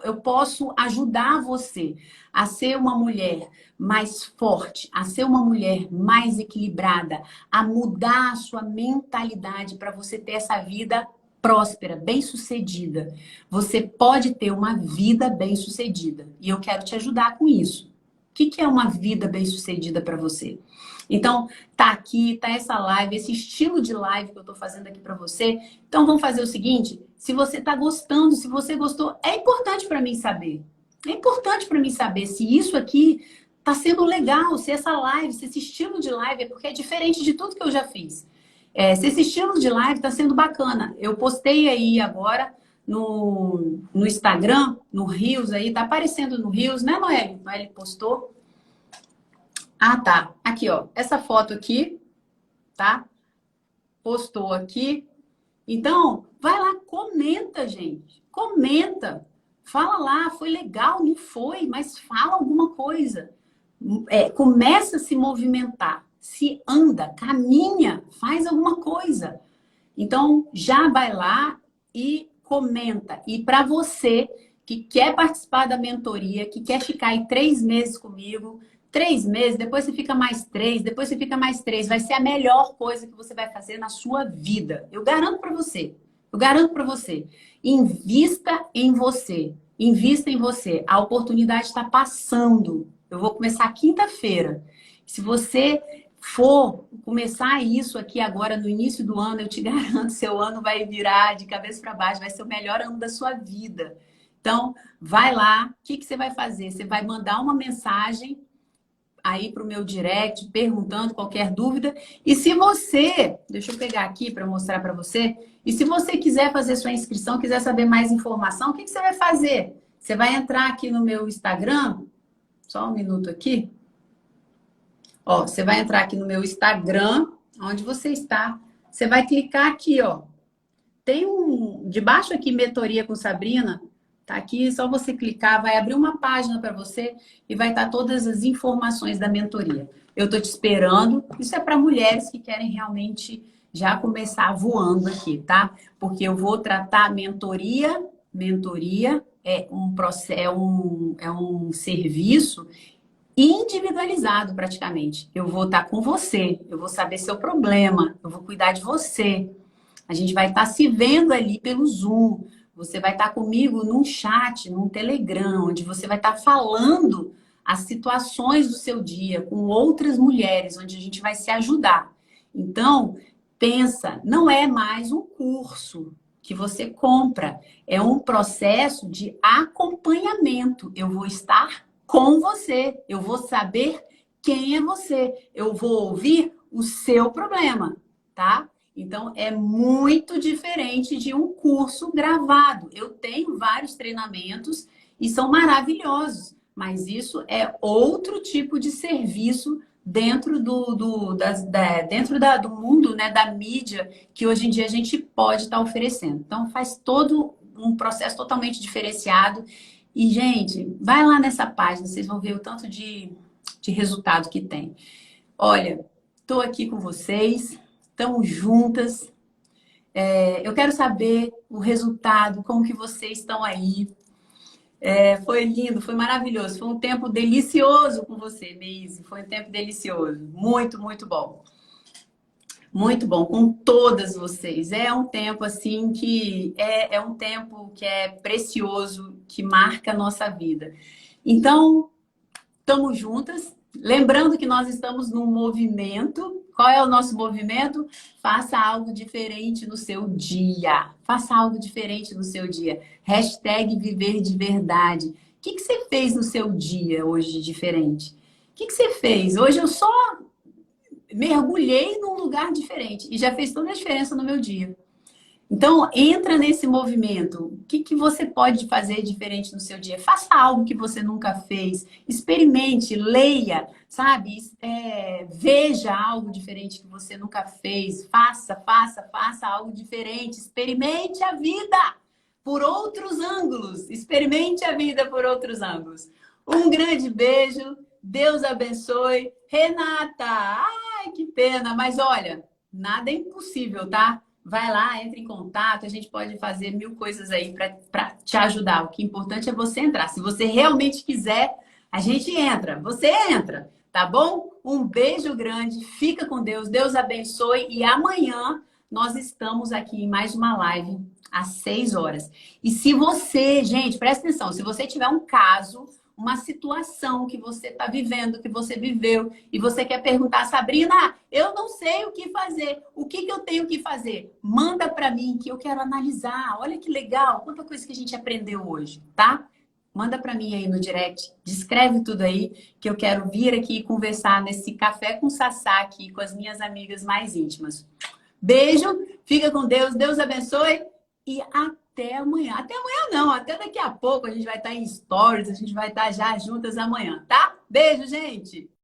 eu posso ajudar você a ser uma mulher mais forte, a ser uma mulher mais equilibrada, a mudar a sua mentalidade para você ter essa vida próspera, bem-sucedida. Você pode ter uma vida bem-sucedida e eu quero te ajudar com isso. O que é uma vida bem-sucedida para você? Então, tá aqui, tá essa live, esse estilo de live que eu tô fazendo aqui para você. Então, vamos fazer o seguinte, se você tá gostando, se você gostou, é importante para mim saber. É importante para mim saber se isso aqui tá sendo legal, se essa live, se esse estilo de live é porque é diferente de tudo que eu já fiz. Se esse estilo de live tá sendo bacana. Eu postei aí agora no Instagram, no Reels aí, tá aparecendo no Reels, né, Noelle? Noelle postou. Ah, tá. Aqui, ó. Essa foto aqui, tá? Postou aqui. Então, vai lá, comenta, gente. Comenta. Fala lá, foi legal, não foi, mas fala alguma coisa. Começa a se movimentar. Se anda, caminha, faz alguma coisa. Então, já vai lá e comenta. E para você que quer participar da mentoria, que quer ficar aí 3 meses comigo, 3 meses, depois você fica mais 3, depois você fica mais 3, vai ser a melhor coisa que você vai fazer na sua vida. Eu garanto para você. Eu garanto para você. Invista em você. Invista em você. A oportunidade está passando. Eu vou começar quinta-feira. Se você for começar isso aqui agora no início do ano, eu te garanto, seu ano vai virar de cabeça para baixo, vai ser o melhor ano da sua vida. Então, vai lá, o que você vai fazer? Você vai mandar uma mensagem aí para o meu direct, perguntando qualquer dúvida. E se você, deixa eu pegar aqui para mostrar para você, e se você quiser fazer sua inscrição, quiser saber mais informação, o que você vai fazer? Você vai entrar aqui no meu Instagram, só um minuto aqui. Ó, você vai entrar aqui no meu Instagram, onde você está. Você vai clicar aqui, ó. Tem debaixo aqui, Mentoria com Sabrina, tá aqui, só você clicar, vai abrir uma página para você e vai estar todas as informações da mentoria. Eu tô te esperando. Isso é para mulheres que querem realmente já começar voando aqui, tá? Porque eu vou tratar mentoria. Mentoria é um processo, é um serviço individualizado praticamente. Eu vou estar com você, eu vou saber seu problema, eu vou cuidar de você. A gente vai estar se vendo ali pelo Zoom. Você vai estar comigo num chat, num Telegram, onde você vai estar falando as situações do seu dia com outras mulheres, onde a gente vai se ajudar. Então, pensa, não é mais um curso que você compra, é um processo de acompanhamento. Eu vou estar com você, eu vou saber quem é você, eu vou ouvir o seu problema, tá? Então, é muito diferente de um curso gravado. Eu tenho vários treinamentos e são maravilhosos, mas isso é outro tipo de serviço dentro do mundo, né, da mídia que hoje em dia a gente pode estar oferecendo. Então, faz todo um processo totalmente diferenciado. E, gente, vai lá nessa página, vocês vão ver o tanto de resultado que tem. Olha, estou aqui com vocês. Estamos juntas. Eu quero saber o resultado, como que vocês estão aí. Foi lindo, foi maravilhoso. Foi um tempo delicioso com você, Meise. Foi um tempo delicioso. Muito, muito bom. Muito bom, com todas vocês. É um tempo assim que é um tempo que é precioso, que marca a nossa vida. Então, estamos juntas. Lembrando que nós estamos num movimento. Qual é o nosso movimento? Faça algo diferente no seu dia. Faça algo diferente no seu dia. Hashtag viver de verdade. O que você fez no seu dia hoje de diferente? O que você fez? Hoje eu só mergulhei num lugar diferente e já fez toda a diferença no meu dia. Então, entra nesse movimento. O que você pode fazer diferente no seu dia? Faça algo que você nunca fez. Experimente, leia, sabe? Veja algo diferente que você nunca fez. Faça algo diferente. Experimente a vida por outros ângulos. Experimente a vida por outros ângulos. Um grande beijo. Deus abençoe. Renata, ai, que pena. Mas olha, nada é impossível, tá? Vai lá, entre em contato, a gente pode fazer mil coisas aí para te ajudar. O que é importante é você entrar. Se você realmente quiser, a gente entra. Você entra, tá bom? Um beijo grande, fica com Deus, Deus abençoe. E amanhã nós estamos aqui em mais uma live às 6 horas. E se você, gente, presta atenção, se você tiver um caso, uma situação que você está vivendo, que você viveu, e você quer perguntar, Sabrina, eu não sei o que fazer, o que eu tenho que fazer? Manda para mim que eu quero analisar. Olha que legal, quanta coisa que a gente aprendeu hoje, tá? Manda para mim aí no direct, descreve tudo aí, que eu quero vir aqui conversar nesse café com Sassá aqui com as minhas amigas mais íntimas. Beijo, fica com Deus, Deus abençoe e até amanhã. Até amanhã não, até daqui a pouco a gente vai estar em stories, a gente vai estar já juntas amanhã, tá? Beijo, gente!